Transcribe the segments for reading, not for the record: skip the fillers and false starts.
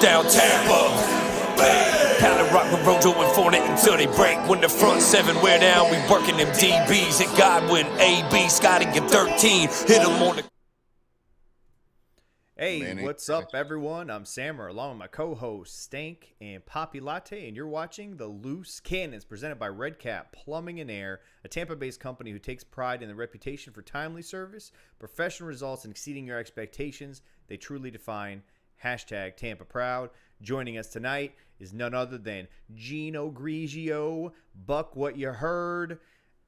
touchdown Tampa. Pound rock with Rojo and Fournette until they break. When the front seven wear down, we working them DBs. At Godwin, AB, Scotty and 13. Hit them on the... Hey, what's up, everyone? I'm Sammer, along with my co-hosts Stank and Papi Latte, and you're watching The Loose Cannons, presented by Red Cap Plumbing and Air, a Tampa-based company who takes pride in their reputation for timely service, professional results, and exceeding your expectations. They truly define #TampaProud. Joining us tonight is none other than Gino Grigio, BucWhatYaHeard,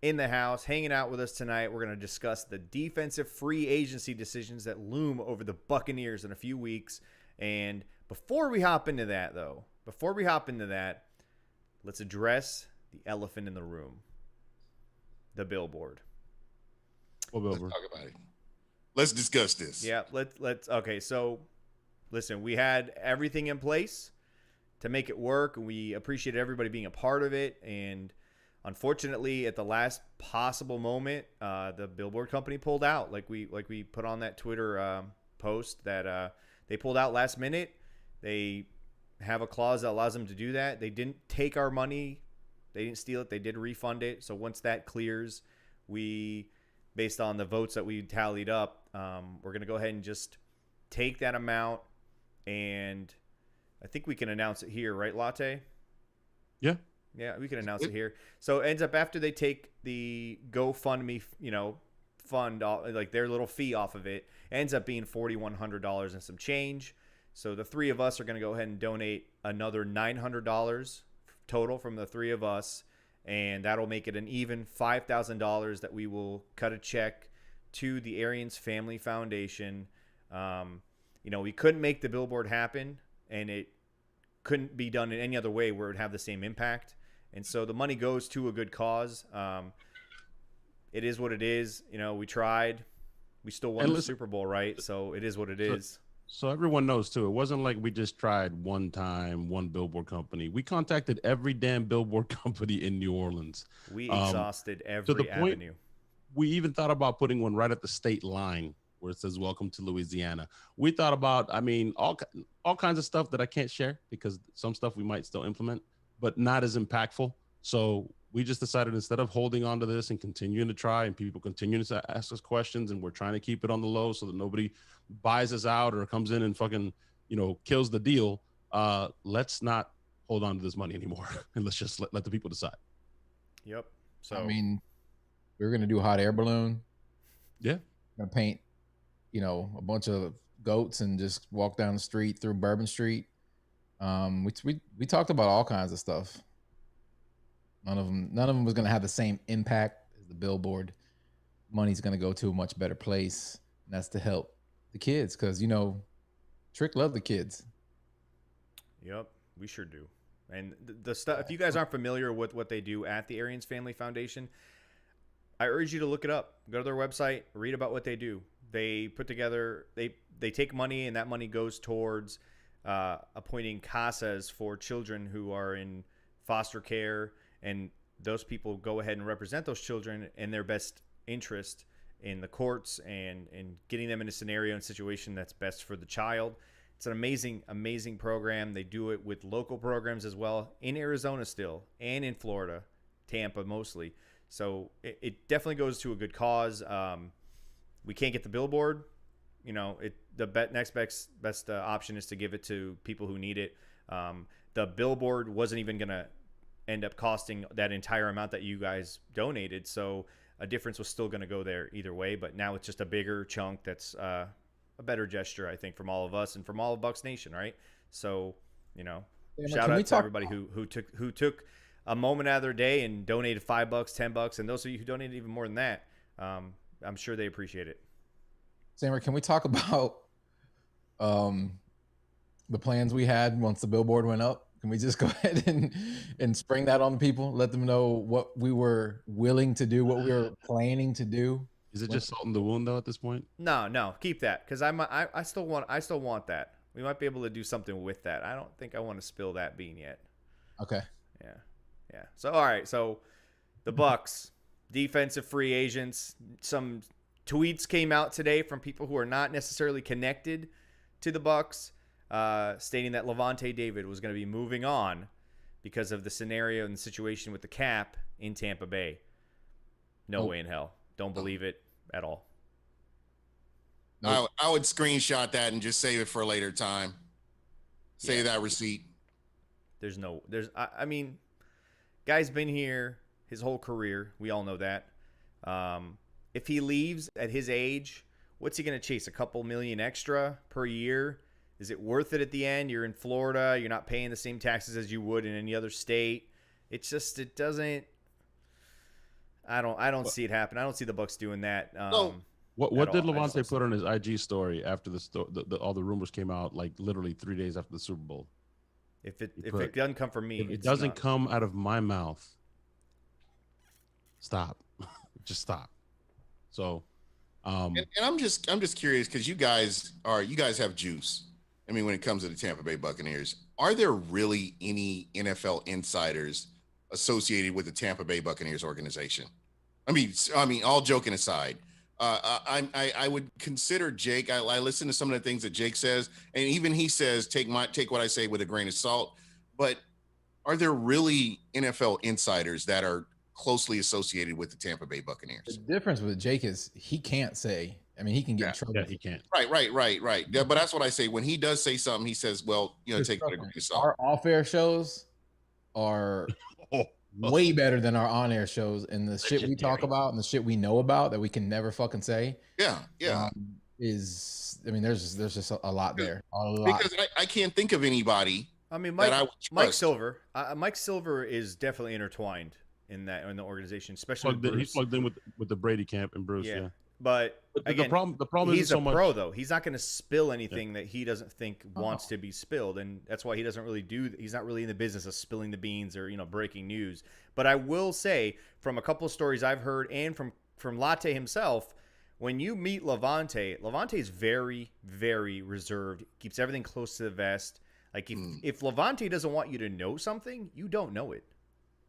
in the house, hanging out with us tonight. We're going to discuss the defensive free agency decisions that loom over the Buccaneers in a few weeks. And before we hop into that, let's address the elephant in the room, the billboard. What billboard? Let's talk about it. Let's discuss this. Yeah, let's. Okay, so listen, we had everything in place to make it work, and we appreciated everybody being a part of it. And unfortunately, at the last possible moment, the billboard company pulled out. Like we put on that Twitter post that they pulled out last minute. They have a clause that allows them to do that. They didn't take our money. They didn't steal it. They did refund it. So once that clears, we, based on the votes that we tallied up, we're going to go ahead and just take that amount. And I think we can announce it here, right, Latte? Yeah. Yeah, we can announce it here. So it ends up after they take the GoFundMe, fund, like their little fee off of it, ends up being $4,100 and some change. So the three of us are going to go ahead and donate another $900 total from the three of us, and that'll make it an even $5,000 that we will cut a check to the Arians Family Foundation. We couldn't make the billboard happen, and it couldn't be done in any other way where it would have the same impact. And so the money goes to a good cause. It is what it is. We tried. We still won the Super Bowl, right? So it is what it is. So everyone knows, too, it wasn't like we just tried one time, one billboard company. We contacted every damn billboard company in New Orleans. We exhausted every avenue. We even thought about putting one right at the state line where it says, "Welcome to Louisiana." We thought about, all kinds of stuff that I can't share because some stuff we might still implement, but not as impactful. So we just decided, instead of holding on to this and continuing to try and people continuing to ask us questions, and we're trying to keep it on the low so that nobody buys us out or comes in and fucking, kills the deal. Let's not hold on to this money anymore. And let's just let the people decide. Yep. So, we're going to do a hot air balloon. Yeah. Going to paint, a bunch of goats and just walk down the street through Bourbon Street. We talked about all kinds of stuff. None of them was going to have the same impact as the billboard. Money's going to go to a much better place, and that's to help the kids, because Trick loved the kids. Yep, we sure do. And the stuff, if you guys aren't familiar with what they do at the Arians Family Foundation, I urge you to look it up. Go to their website, read about what they do. They put together, they take money, and that money goes towards appointing casas for children who are in foster care, and those people go ahead and represent those children in their best interest in the courts and getting them in a scenario and situation that's best for the child. It's an amazing, amazing program. They do it with local programs as well, in Arizona still, and in Florida, Tampa mostly. So it definitely goes to a good cause. We can't get the billboard. The next best option is to give it to people who need it. The billboard wasn't even going to end up costing that entire amount that you guys donated. So a difference was still going to go there either way. But now it's just a bigger chunk that's a better gesture, I think, from all of us and from all of Bucs Nation, right? So, shout out to everybody who took a moment out of their day and donated $5, $10, and those of you who donated even more than that, I'm sure they appreciate it. Sammer, can we talk about the plans we had once the billboard went up? Can we just go ahead and spring that on people? Let them know what we were willing to do, what we were planning to do. Is it just salt in the wound, though, at this point? No, keep that, because I still want that. We might be able to do something with that. I don't think I want to spill that bean yet. Okay. Yeah. So all right. So the Bucs, defensive free agents. Some tweets came out today from people who are not necessarily connected to the Bucs. stating that Lavonte David was going to be moving on because of the scenario and the situation with the cap in Tampa Bay. No way in hell. Don't believe it at all. Nope. I would screenshot that and just save it for a later time. Save that receipt. I mean, guy's been here his whole career. We all know that. If he leaves at his age, what's he going to chase? A couple million extra per year? Is it worth it at the end? You're in Florida. You're not paying the same taxes as you would in any other state. It doesn't. I don't see it happen. I don't see the Bucs doing that. What did Lavonte put on his IG story after all the rumors came out, like literally 3 days after the Super Bowl? If it doesn't come from me, if it doesn't come out of my mouth, stop. Just stop. So, and I'm just curious because you guys have juice. I mean, when it comes to the Tampa Bay Buccaneers, are there really any NFL insiders associated with the Tampa Bay Buccaneers organization? I mean, all joking aside, I would consider Jake. I listen to some of the things that Jake says, and even he says, take what I say with a grain of salt. But are there really NFL insiders that are closely associated with the Tampa Bay Buccaneers? The difference with Jake is he can't say. I mean, he can get in trouble. Yeah, he can't. Right. Yeah, but that's what I say. When he does say something, he says, "Well, take it with a grain of salt." Our off-air shows are way better than our on-air shows, and the shit we talk about and the shit we know about that we can never fucking say. Yeah. There's just a lot there. Because I can't think of anybody. I mean, Mike Silver. Mike Silver is definitely intertwined in the organization, especially he's plugged in with the Brady camp and Bruce. Yeah. But again, the problem he's is so a pro much, though. He's not going to spill anything that he doesn't think wants to be spilled, and that's why he doesn't really he's not really in the business of spilling the beans or breaking news. But I will say, from a couple of stories I've heard and from Latte himself, when you meet Lavonte is very, very reserved. Keeps everything close to the vest. Like if Lavonte doesn't want you to know something, you don't know it.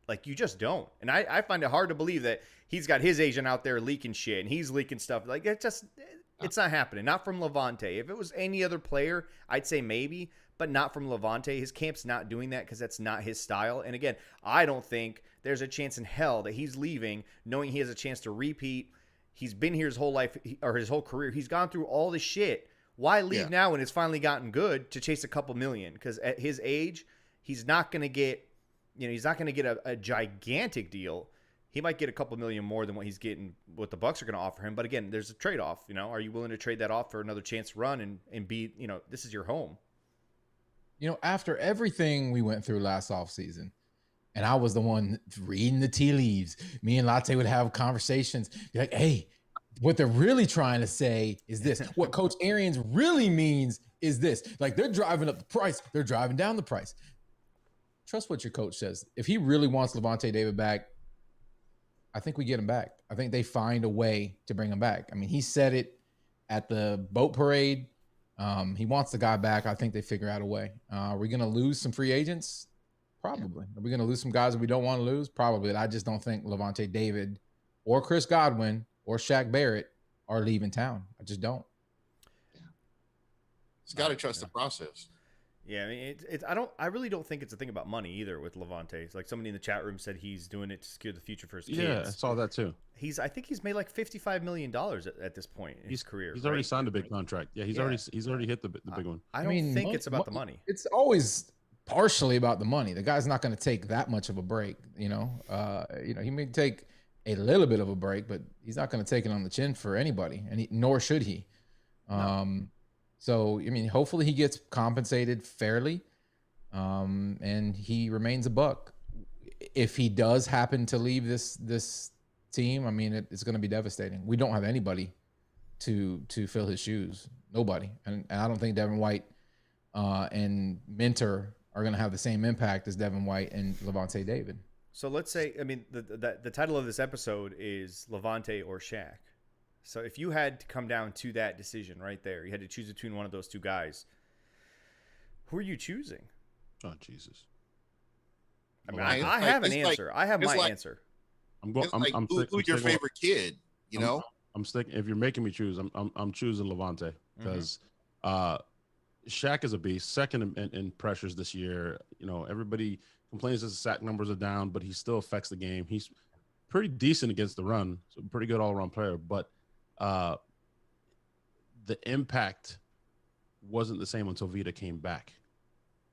Like, you just don't. And I find it hard to believe that he's got his agent out there leaking shit and he's leaking stuff. Like, it's not happening. Not from Lavonte. If it was any other player, I'd say maybe, but not from Lavonte. His camp's not doing that because that's not his style. And again, I don't think there's a chance in hell that he's leaving knowing he has a chance to repeat. He's been here his whole life or his whole career. He's gone through all this shit. Why leave now when it's finally gotten good to chase a couple million? Because at his age, he's not going to get... he's not going to get a gigantic deal. He might get a couple million more than what he's getting, what the Bucs are going to offer him. But again, there's a trade-off. Are you willing to trade that off for another chance to run and be, this is your home? After everything we went through last offseason, and I was the one reading the tea leaves, me and Latte would have conversations, be like, hey, what they're really trying to say is this. What Coach Arians really means is this. Like, they're driving up the price. They're driving down the price. Trust what your coach says. If he really wants Lavonte David back, I think we get him back. I think they find a way to bring him back. I mean, he said it at the boat parade. He wants the guy back. I think they figure out a way. Are we going to lose some free agents? Probably. Are we going to lose some guys that we don't want to lose? Probably. I just don't think Lavonte David or Chris Godwin or Shaq Barrett are leaving town. I just don't. He's got to trust the process. Yeah, I mean, I really don't think it's a thing about money either with Lavonte. It's like somebody in the chat room said he's doing it to secure the future for his kids. Yeah, I saw that too. I think he's made like $55 million at this point in his career. He's already signed a big contract. Yeah, he's already hit the big one. I don't think it's about the money. It's always partially about the money. The guy's not going to take that much of a break. He may take a little bit of a break, but he's not going to take it on the chin for anybody, and nor should he. No. So, I mean, hopefully he gets compensated fairly, and he remains a Buck. If he does happen to leave this team, I mean, it's going to be devastating. We don't have anybody to fill his shoes. Nobody. And I don't think Devin White and Minter are going to have the same impact as Devin White and Lavonte David. So let's say, I mean, the title of this episode is Lavonte or Shaq. So if you had to come down to that decision right there, you had to choose between one of those two guys, who are you choosing? Oh, Jesus. I mean, I have an answer. I have my answer. Who's your favorite kid? I'm sticking. If you're making me choose, I'm choosing Lavonte because Shaq is a beast. Second in pressures this year. You know, everybody complains that the sack numbers are down, but he still affects the game. He's pretty decent against the run, so pretty good all-around player. But the impact wasn't the same until Vita came back.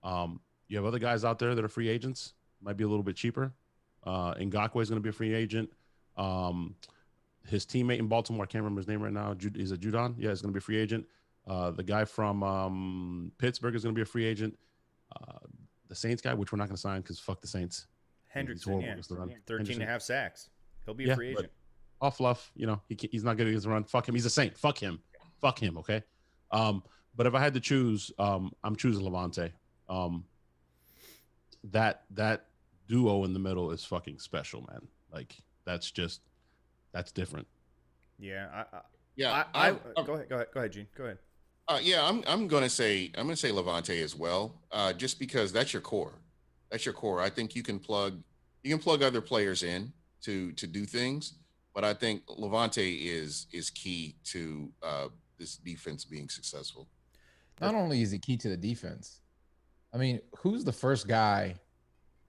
You have other guys out there that are free agents, might be a little bit cheaper. Ngakoue is going to be a free agent. His teammate in Baltimore, I can't remember his name right now. Is it Judon? Yeah, he's going to be a free agent. The guy from Pittsburgh is going to be a free agent. The Saints guy, which we're not going to sign because fuck the Saints. Hendrickson, yeah. 13 and a half sacks. He'll be a free agent. All fluff, you know, he's not good against the run. Fuck him. He's a Saint. Fuck him. Fuck him, okay? But if I had to choose, I'm choosing Lavonte. That duo in the middle is fucking special, man. Like, that's different. Yeah. Go ahead, Gene. Go ahead. Yeah, I'm gonna say Lavonte as well, just because that's your core. That's your core. I think you can plug other players in to do things, but I think Lavonte is key to this defense being successful. Not only is he key to the defense, I mean, who's the first guy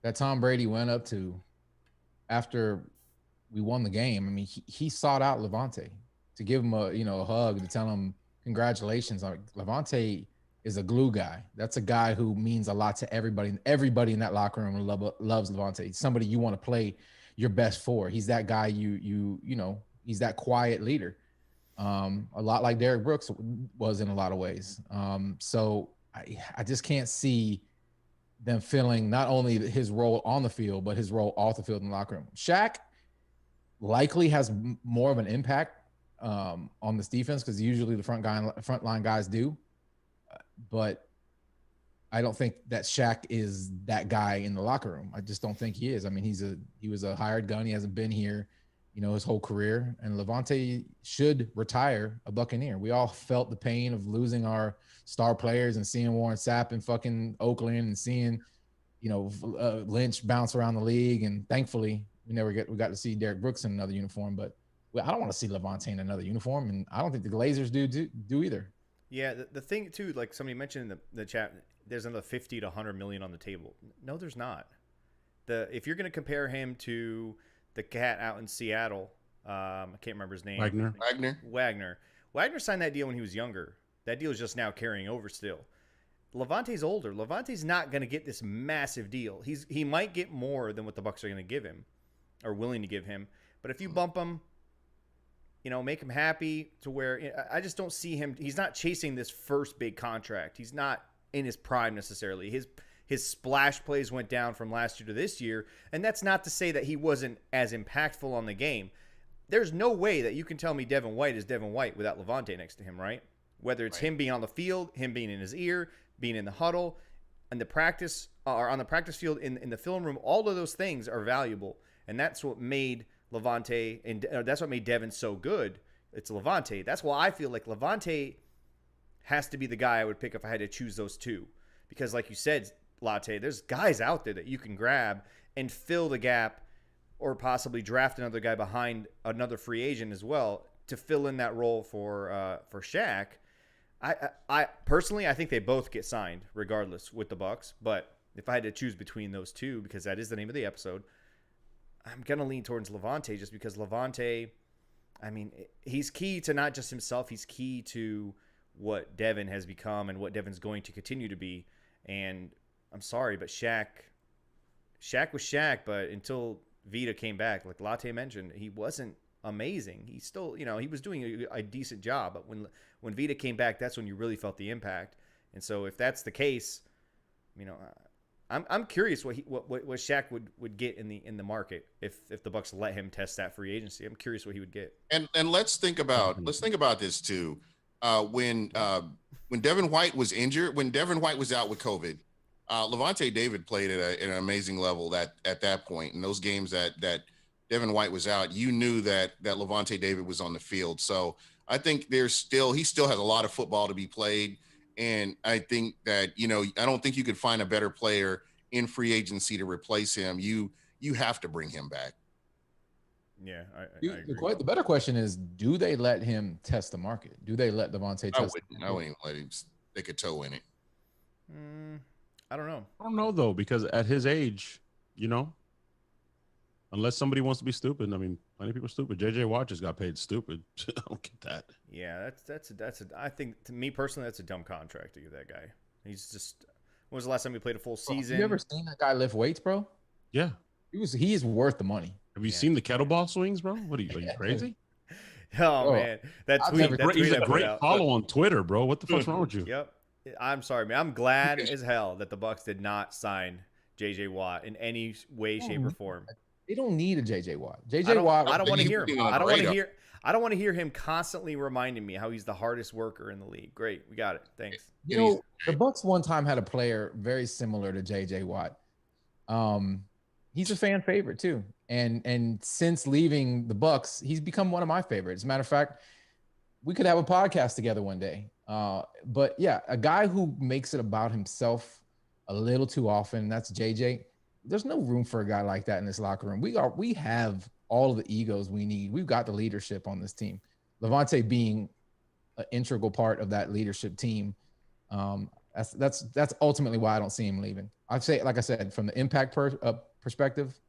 that Tom Brady went up to after we won the game? I mean, he sought out Lavonte to give him a hug, to tell him congratulations. Like, Lavonte is a glue guy. That's a guy who means a lot to everybody. Everybody in that locker room loves Lavonte. He's somebody you want to play your best for. He's that guy you know, he's that quiet leader. A lot like Derrick Brooks was in a lot of ways. So I just can't see them filling not only his role on the field, but his role off the field in the locker room. Shaq likely has more of an impact on this defense because usually the front line guys do. But I don't think that Shaq is that guy in the locker room. I just don't think he is. I mean, he was a hired gun. He hasn't been here, you know, his whole career. And Lavonte should retire a Buccaneer. We all felt the pain of losing our star players and seeing Warren Sapp in fucking Oakland and seeing, you know, Lynch bounce around the league. And thankfully, we got to see Derrick Brooks in another uniform. But I don't want to see Lavonte in another uniform, and I don't think the Glazers do either. Yeah, the thing too, like somebody mentioned in the chat, there's another 50 to 100 million on the table. No, there's not. If you're going to compare him to the cat out in Seattle, I can't remember his name. Wagner signed that deal when he was younger. That deal is just now carrying over still. Lavonte's older. Lavonte's not going to get this massive deal. He might get more than what the Bucs are going to give him, or willing to give him. But if you bump him, you know, make him happy to where I just don't see him. He's not chasing this first big contract. He's not in his prime necessarily. His splash plays went down from last year to this year, and that's not to say that he wasn't as impactful on the game. There's no way that you can tell me Devin White is Devin White without Lavonte next to him, right? Whether it's him being on the field, him being in his ear, being in the huddle, and the practice or on the practice field, in the film room, all of those things are valuable, and that's what made Lavonte and that's what made Devin so good. It's Lavonte. That's why I feel like Lavonte has to be the guy I would pick if I had to choose those two, because like you said, Latte, there's guys out there that you can grab and fill the gap, or possibly draft another guy behind another free agent as well to fill in that role for Shaq. I personally, I think they both get signed regardless with the Bucs, but if I had to choose between those two, because that is the name of the episode, I'm going to lean towards Lavonte, just because Lavonte, I mean, he's key to not just himself. He's key to what Devin has become and what Devin's going to continue to be. And I'm sorry, but Shaq was Shaq, but until Vita came back, like Latte mentioned, he wasn't amazing. He still, you know, he was doing a decent job. But when Vita came back, that's when you really felt the impact. And so if that's the case, you know, I'm curious what Shaq would get in the market if the Bucs let him test that free agency. I'm curious what he would get. And let's think about this too. When Devin White was injured, when Devin White was out with COVID, Lavonte David played at an amazing level at that point. In those games that Devin White was out, you knew that Lavonte David was on the field. So I think he still has a lot of football to be played. And I think that, you know, I don't think you could find a better player in free agency to replace him. You have to bring him back. Yeah, I agree. The better question is, do they let him test the market? Do they let Lavonte test? I wouldn't even let him stick a toe in it. I don't know. I don't know though, because at his age, unless somebody wants to be stupid. I mean, plenty of people are stupid. JJ Watt just got paid stupid. I don't get that. Yeah, I think, to me personally, that's a dumb contract to give that guy. He's just. When was the last time he played a full season? Have you ever seen that guy lift weights, bro? Yeah. He is worth the money. Have you seen the kettlebell swings, bro? What are you crazy? Oh, man, He's a great follow on Twitter, bro. What the fuck's wrong with you? Yep. I'm sorry, man. I'm glad as hell that the Bucs did not sign JJ Watt in any way, shape, or form. They don't need a JJ Watt. I don't want to hear him. I don't want to hear him constantly reminding me how he's the hardest worker in the league. Great, we got it. Thanks. The Bucs one time had a player very similar to JJ Watt. He's a fan favorite too, and since leaving the Bucs, he's become one of my favorites. As a matter of fact, we could have a podcast together one day. But yeah, a guy who makes it about himself a little too often. That's JJ. There's no room for a guy like that in this locker room. We have all of the egos we need. We've got the leadership on this team. Lavonte being an integral part of that leadership team. That's ultimately why I don't see him leaving. I'd say, like I said, from the impact perspective,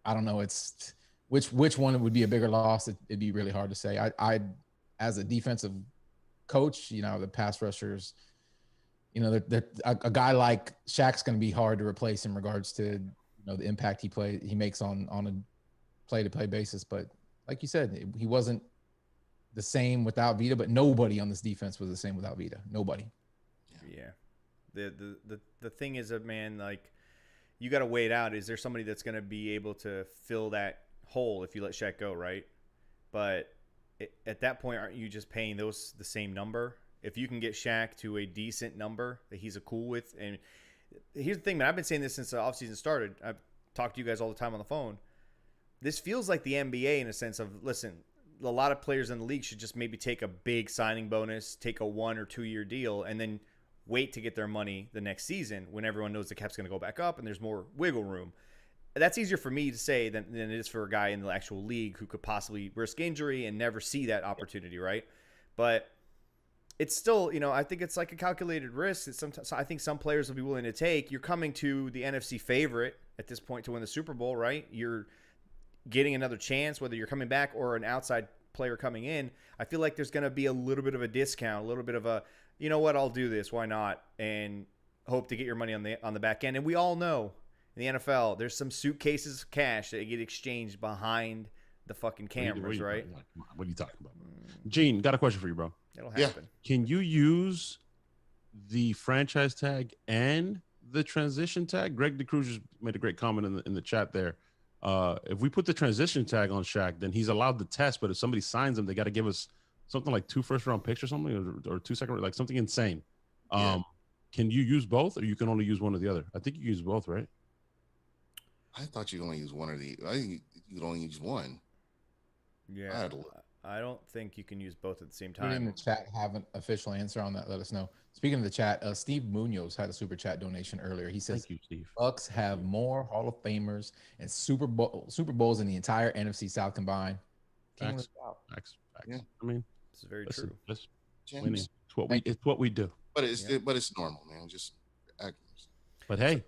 I don't know. It's which one would be a bigger loss. It'd be really hard to say. I as a defensive coach, the pass rushers, a guy like Shaq's going to be hard to replace in regards to the impact he makes on a play-to-play basis. But like you said, he wasn't the same without Vita, but nobody on this defense was the same without Vita. Nobody. Yeah. The thing is, man, like, you got to wait out. Is there somebody that's going to be able to fill that hole if you let Shaq go, right? But at that point, aren't you just paying those the same number? If you can get Shaq to a decent number that he's cool with. And here's the thing, man. I've been saying this since the offseason started. I've talked to you guys all the time on the phone. This feels like the NBA in a sense of, listen, a lot of players in the league should just maybe take a big signing bonus, take a 1 or 2 year deal, and then wait to get their money the next season when everyone knows the cap's going to go back up and there's more wiggle room. That's easier for me to say than it is for a guy in the actual league who could possibly risk injury and never see that opportunity, right? But it's still, I think it's like a calculated risk that sometimes I think some players will be willing to take. You're coming to the NFC favorite at this point to win the Super Bowl, right? You're getting another chance, whether you're coming back or an outside player coming in. I feel like there's going to be a little bit of a discount, a little bit of a, you know what, I'll do this, why not? And hope to get your money on the back end. And we all know in the NFL, there's some suitcases of cash that get exchanged behind the fucking cameras, right? What are you talking about? Gene, got a question for you, bro. It'll happen. Can you use the franchise tag and the transition tag? Greg DeCruz just made a great comment in the chat there. If we put the transition tag on Shaq, then he's allowed to test. But if somebody signs him, they got to give us something like 2 first-round picks or something, or 2 second, like something insane. Can you use both, or you can only use one or the other? I think you use both, right? I thought you only use one or the. I think you could only use one. Yeah, I don't think you can use both at the same time. In the chat, have an official answer on that. Let us know. Speaking of the chat, Steve Munoz had a super chat donation earlier. He says, "Thank you, Steve. Bucs have more Hall of Famers and Super Bowls in the entire NFC South combined." Facts. Yeah. I mean, it's very true. It's what we do. But it's normal, man. Just act. But hey,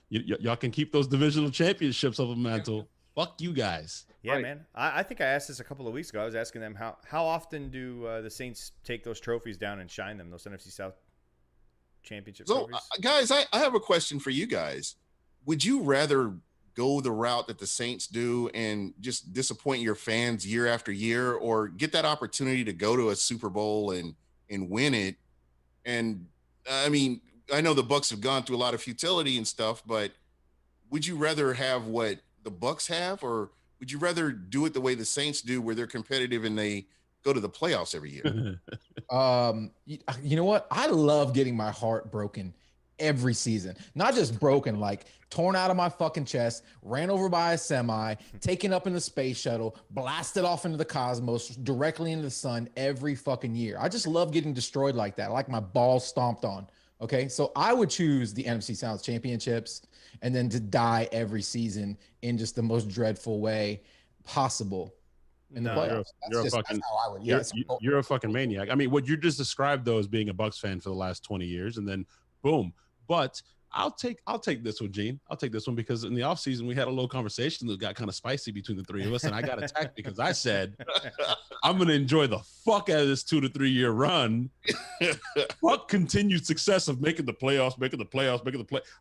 y'all can keep those divisional championships over mantle. Fuck you guys. Yeah, right. Man. I think I asked this a couple of weeks ago. I was asking them how often do the Saints take those trophies down and shine them, those NFC South championship trophies? Guys, I have a question for you guys. Would you rather go the route that the Saints do and just disappoint your fans year after year, or get that opportunity to go to a Super Bowl and win it? And I mean, I know the Bucs have gone through a lot of futility and stuff, but would you rather have what the Bucs have, or would you rather do it the way the Saints do, where they're competitive and they go to the playoffs every year? You know what? I love getting my heart broken every season. Not just broken, like torn out of my fucking chest, ran over by a semi, taken up in the space shuttle, blasted off into the cosmos, directly into the sun every fucking year. I just love getting destroyed like that, like my balls stomped on. Okay, so I would choose the NFC South championships and then to die every season in just the most dreadful way possible in the playoffs. You're a fucking maniac. I mean, what you just described, though, as being a Bucs fan for the last 20 years, and then boom. But I'll take this one, Gene. I'll take this one because in the offseason we had a little conversation that got kind of spicy between the three of us, and I got attacked because I said I'm gonna enjoy the fuck out of this 2 to 3 year run. Fuck continued success of making the playoffs.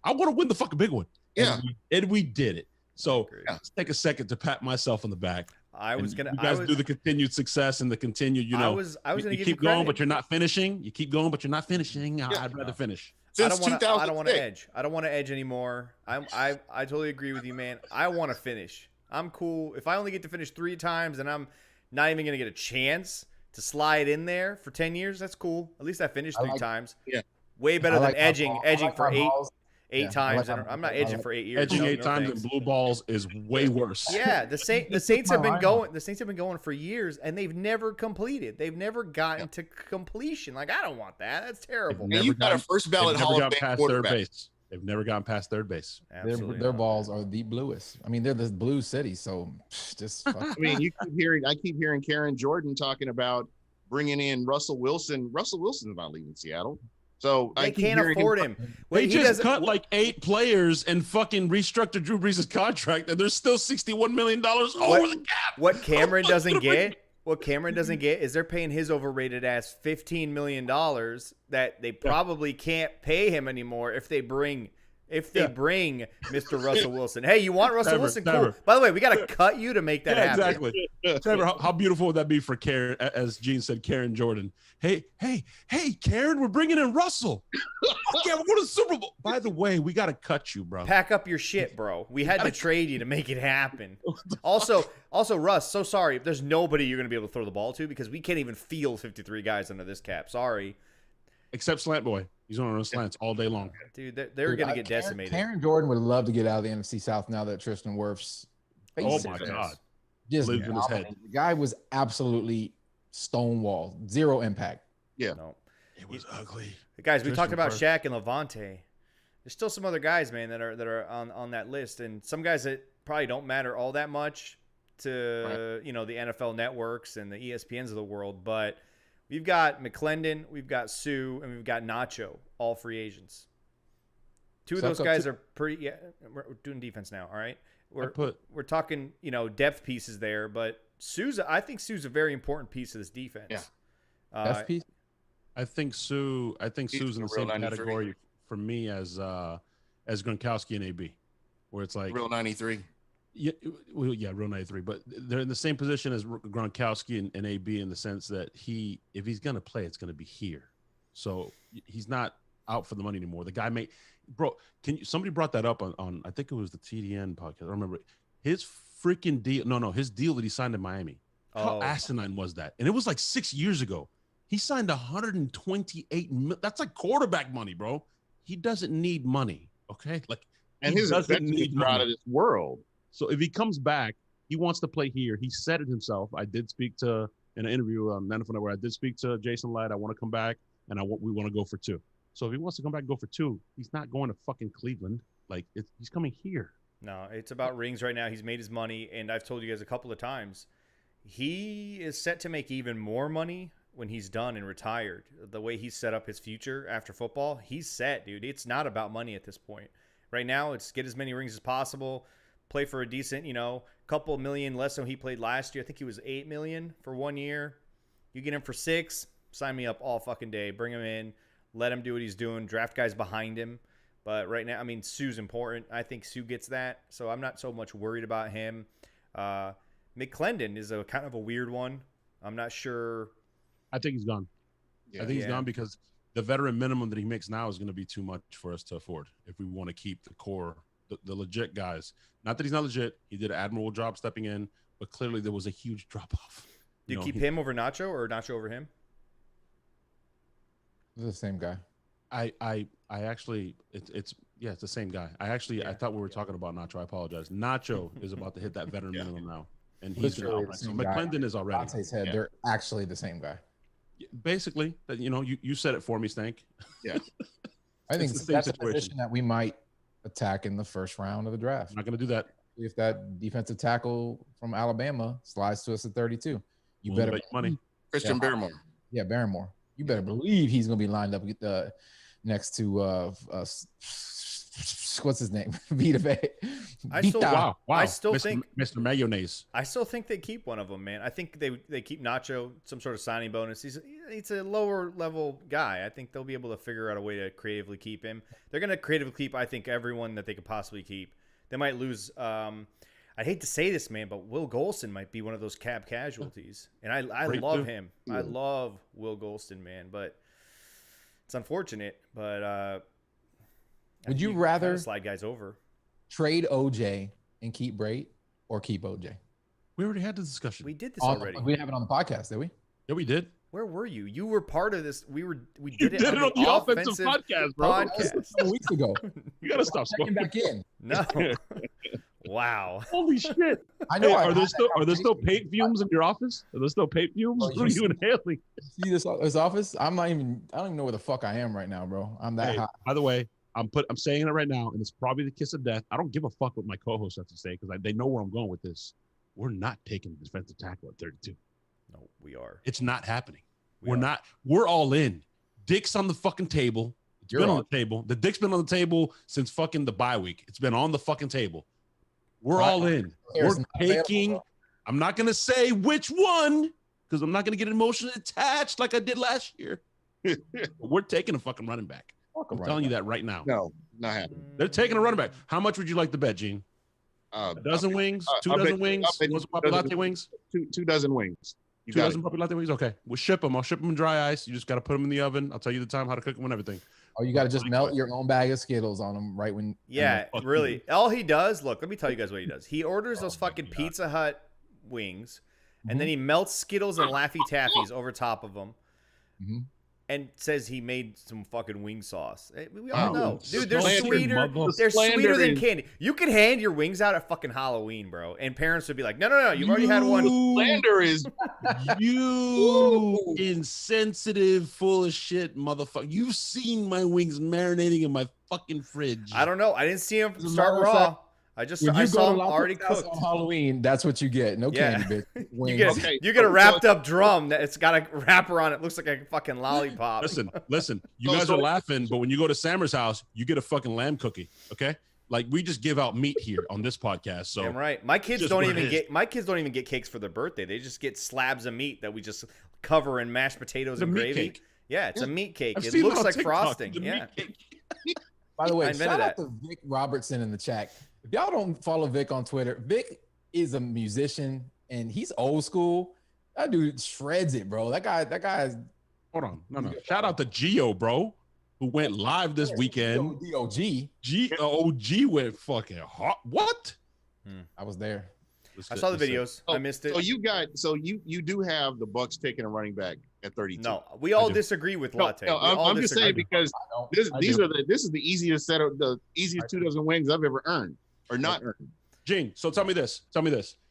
I want to win the fucking big one. Yeah, and we did it. So let's take a second to pat myself on the back. You guys do the continued success and the continued, I was gonna keep going, but you're not finishing. You keep going, but you're not finishing. I'd rather finish. I don't want to edge. I don't want to edge anymore. I totally agree with you, man. I want to finish. I'm cool. If I only get to finish 3 times and I'm not even going to get a chance to slide in there for 10 years, that's cool. At least I finished 3 times. Yeah. Way better than edging for 8 times. I'm not edging for 8 years. Edging 8 times in blue balls is way worse. Yeah, the Saints have been going. The Saints have been going for years, and they've never completed. They've never gotten to completion. Like, I don't want that. That's terrible. You got a first ballot Hall of Fame quarterback. They've never gotten past third base. Their balls are the bluest. I mean, they're the blue city, so just. I mean, I keep hearing Karen Jordan talking about bringing in Russell Wilson. Russell Wilson's not leaving Seattle. So they can't afford him. They just cut like 8 players and fucking restructured Drew Brees' contract, and there's still $61 million over the cap. What Cameron doesn't get is they're paying his overrated ass $15 million that they probably can't pay him anymore if they bring Mr. Russell Wilson. Hey, you want Russell Wilson? Cool. By the way, we got to cut you to make that happen. Exactly. Trevor, how beautiful would that be for Karen, as Gene said, Karen Jordan? Hey, Karen, we're bringing in Russell. Okay, we're going to the Super Bowl. By the way, we got to cut you, bro. Pack up your shit, bro. We had to trade you to make it happen. Also, Russ, so sorry. There's nobody you're going to be able to throw the ball to because we can't even field 53 guys under this cap. Sorry. Except Slant Boy. He's on those slants all day long. Dude, they're going to get decimated. Karen Jordan would love to get out of the NFC South now that Tristan Wirfs. Oh, my God. Just lived in his head. The guy was absolutely stonewall. Zero impact. Yeah. No. It was ugly. Guys, we talked about Shaq and Lavonte. There's still some other guys, man, that are on that list. And some guys that probably don't matter all that much to, the NFL networks and the ESPNs of the world. But we've got McClendon, we've got Sue, and we've got Nacho, all free agents. 2 of those guys are pretty. Yeah, we're doing defense now. All right, we're talking depth pieces there, but I think Sue's a very important piece of this defense. Yeah, depth piece. I think Sue's in the same category for me as Gronkowski and AB, where it's like real 93. Yeah, real 93. But they're in the same position as Gronkowski and AB in the sense that if he's gonna play, it's gonna be here. So he's not out for the money anymore. The guy somebody brought that up on I think it was the TDN podcast. I don't remember his freaking deal. No, his deal that he signed in Miami. How asinine was that? And it was like 6 years ago. He signed $128 million. That's like quarterback money, bro. He doesn't need money. Okay, and his doesn't need money out of this world. So if he comes back, he wants to play here. He said it himself. I did speak to in an interview on NFL Network. I did speak to Jason Light. I want to come back, and we want to go for 2. So if he wants to come back and go for 2, he's not going to fucking Cleveland. He's coming here. No, it's about rings right now. He's made his money, and I've told you guys a couple of times, he is set to make even more money when he's done and retired. The way he's set up his future after football, he's set, dude. It's not about money at this point. Right now, it's get as many rings as possible, play for a decent, couple million less than he played last year. I think he was $8 million for 1 year. You get him for 6, sign me up all fucking day. Bring him in, let him do what he's doing. Draft guys behind him. But right now, Sue's important. I think Sue gets that, so I'm not so much worried about him. McClendon is a kind of a weird one. I'm not sure. I think he's gone. Yeah. I think he's gone because the veteran minimum that he makes now is going to be too much for us to afford if we want to keep the core, the legit guys. Not that he's not legit. He did an admirable job stepping in, but clearly there was a huge drop-off. Do you keep him over Nacho or Nacho over him? The same guy. I actually it's the same guy. I thought we were talking about Nacho. I apologize. Nacho is about to hit that veteran minimum now, and he's going to. So McClendon is already. Dante's head. They're actually the same guy. Basically, you said it for me, Stank. Yeah, I think that's a position that we might attack in the first round of the draft. I'm not going to do that. If that defensive tackle from Alabama slides to us at 32, you better bet money. Christian Barrymore. Yeah, Barrymore. You better believe he's going to be lined up next to what's his name? Vita Vea. Wow. I still Mr. think Mr. Mayonnaise. I still think they keep one of them, man. I think they keep Nacho some sort of signing bonus. He's a lower level guy. I think they'll be able to figure out a way to creatively keep him. They're gonna creatively keep, I think, everyone that they could possibly keep. They might lose. I hate to say this, man, but Will Golston might be one of those cap casualties, and I love him. I love Will Golston, man, but it's unfortunate. But would you rather slide guys over? Trade OJ and keep Brait, or keep OJ? We already had this discussion. We did this already. We didn't have it on the podcast, did we? Yeah, we did. Where were you? You were part of this. We You did it on the offensive podcast, bro. podcast. A weeks ago. You gotta stop Checking smoking. back in. No. Wow. Holy shit! I know. Hey, I are there had still that paint fumes in your office? Are there still paint fumes? Oh, What are you inhaling? See this office? I don't even know where the fuck I am right now, bro. I'm that hot. By the way, I'm saying it right now, and it's probably the kiss of death. I don't give a fuck what my co-hosts have to say because they know where I'm going with this. We're not taking the defensive tackle at 32. No, we are. It's not happening. We We're are. not. We're all in. Dick's on the fucking table. It's You're been on on. the table. The dick's been on the table since fucking the bye week. It's been on the fucking table. We're all in. We're Harrison, taking. I'm not gonna say which one because I'm not gonna get emotionally attached like I did last year. But we're taking a fucking running back. I'm telling you that right now. No, not happening. They're taking a running back. How much would you like to bet, Gene? A dozen wings? 2 dozen wings? What's Papi Latte wings? Two dozen wings. You 2 got dozen Papi Latte wings? Okay. We'll ship them. I'll ship them in dry ice. You just got to put them in the oven. I'll tell you the time, how to cook them and everything. Oh, you got to just melt your own bag of Skittles on them right when. Yeah, fuck really. All he does, look, let me tell you guys what he does. He orders those fucking God. Pizza Hut wings, and then he melts Skittles and Laffy Taffies over top of them, Mhm. and says he made some fucking wing sauce. We all know, the dude. They're slander, sweeter. mother- They're sweeter than slandering. candy. You could hand your wings out at fucking Halloween, bro, and parents would be like, "No, you've already had one." Slander is You insensitive, full of shit motherfucker. You've seen my wings marinating in my fucking fridge. I don't know. I didn't see him As a start matter of raw. fact, I just When I you saw go him to already House cooked. on Halloween, that's what you get. No Yeah. candy, bitch. You Wings. get Okay, you get a so- wrapped up drum that it's got a wrapper on it. Looks like a fucking lollipop. Listen. You So- guys so- are laughing, but when you go to Sammer's house, you get a fucking lamb cookie. Okay, like we just give out meat here on this podcast. So Damn right. My kids just don't what it even is. get cakes for their birthday. They just get slabs of meat that we just cover in mashed potatoes It's a and meat gravy. cake. Yeah, it's a meat cake. I've It seen looks on like TikTok. frosting. It's a Yeah. meat cake. By the way, I invented shout out that. to Vic Robertson in the chat. If y'all don't follow Vic on Twitter, Vic is a musician and he's old school. That dude shreds it, bro. That guy is Hold on, no. Shout out to Gio, bro, who went live this weekend. DOG. OG went fucking hot. What? I was there. I saw the videos. I missed it. So you do have the Bucs taking a running back at 32. No, we all do. disagree with No, Latte. no, We all I'm just disagree. saying because I don't. this I these do. are this is the easiest set of the easiest 2 dozen wings I've ever earned or not earned. Gene, so tell me this.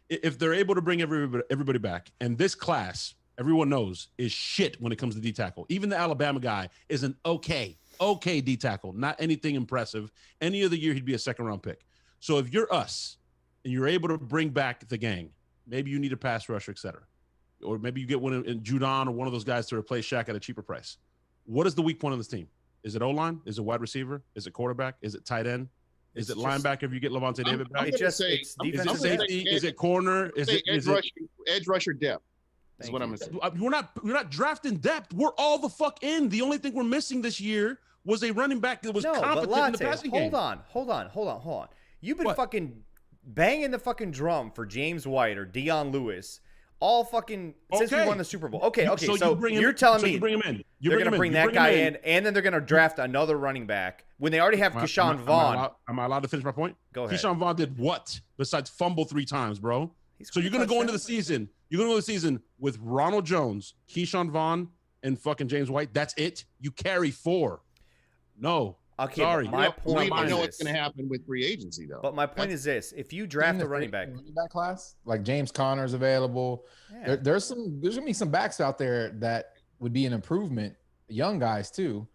If they're able to bring everybody back, and this class, everyone knows, is shit when it comes to D tackle. Even the Alabama guy is an okay D tackle, not anything impressive. Any other year, he'd be a second-round pick. So if you're us and you're able to bring back the gang, maybe you need a pass rusher, et cetera. Or maybe you get one in Judon or one of those guys to replace Shaq at a cheaper price. What is the weak point on this team? Is it O-line? Is it wide receiver? Is it quarterback? Is it tight end? Is It's it just- linebacker if you get Lavonte David back? It's just say- it's I'm Is it defensive gonna say- back. safety? Is it corner? Is it Edge rusher depth. That's Thank what you. I'm gonna say. We're not drafting depth. We're all the fuck in. The only thing we're missing this year was a running back that was No, but competent in the Latte, passing hold game. on. You've been What? fucking banging the fucking drum for James White or Dion Lewis all fucking since we Okay. won the Super Bowl. Okay, You so bring him- you're telling so me you bring him in. You they're going him to in. bring You that him guy in, and then they're going to draft another running back when they already have Keyshawn Vaughn. Am I allowed to finish my point? Go ahead. Keyshawn Vaughn did what besides fumble 3 times, bro? He's So you're going to go into the touchdown. season. You're going to go into the season with Ronald Jones, Keyshawn Vaughn, and fucking James White. That's it. You carry 4. No. Okay, Sorry. but my We point don't is know this. what's going to happen with free agency though. But my point is this: if you draft a running back, class, like James Conner's available. yeah. There's gonna be some backs out there that would be an improvement, young guys too.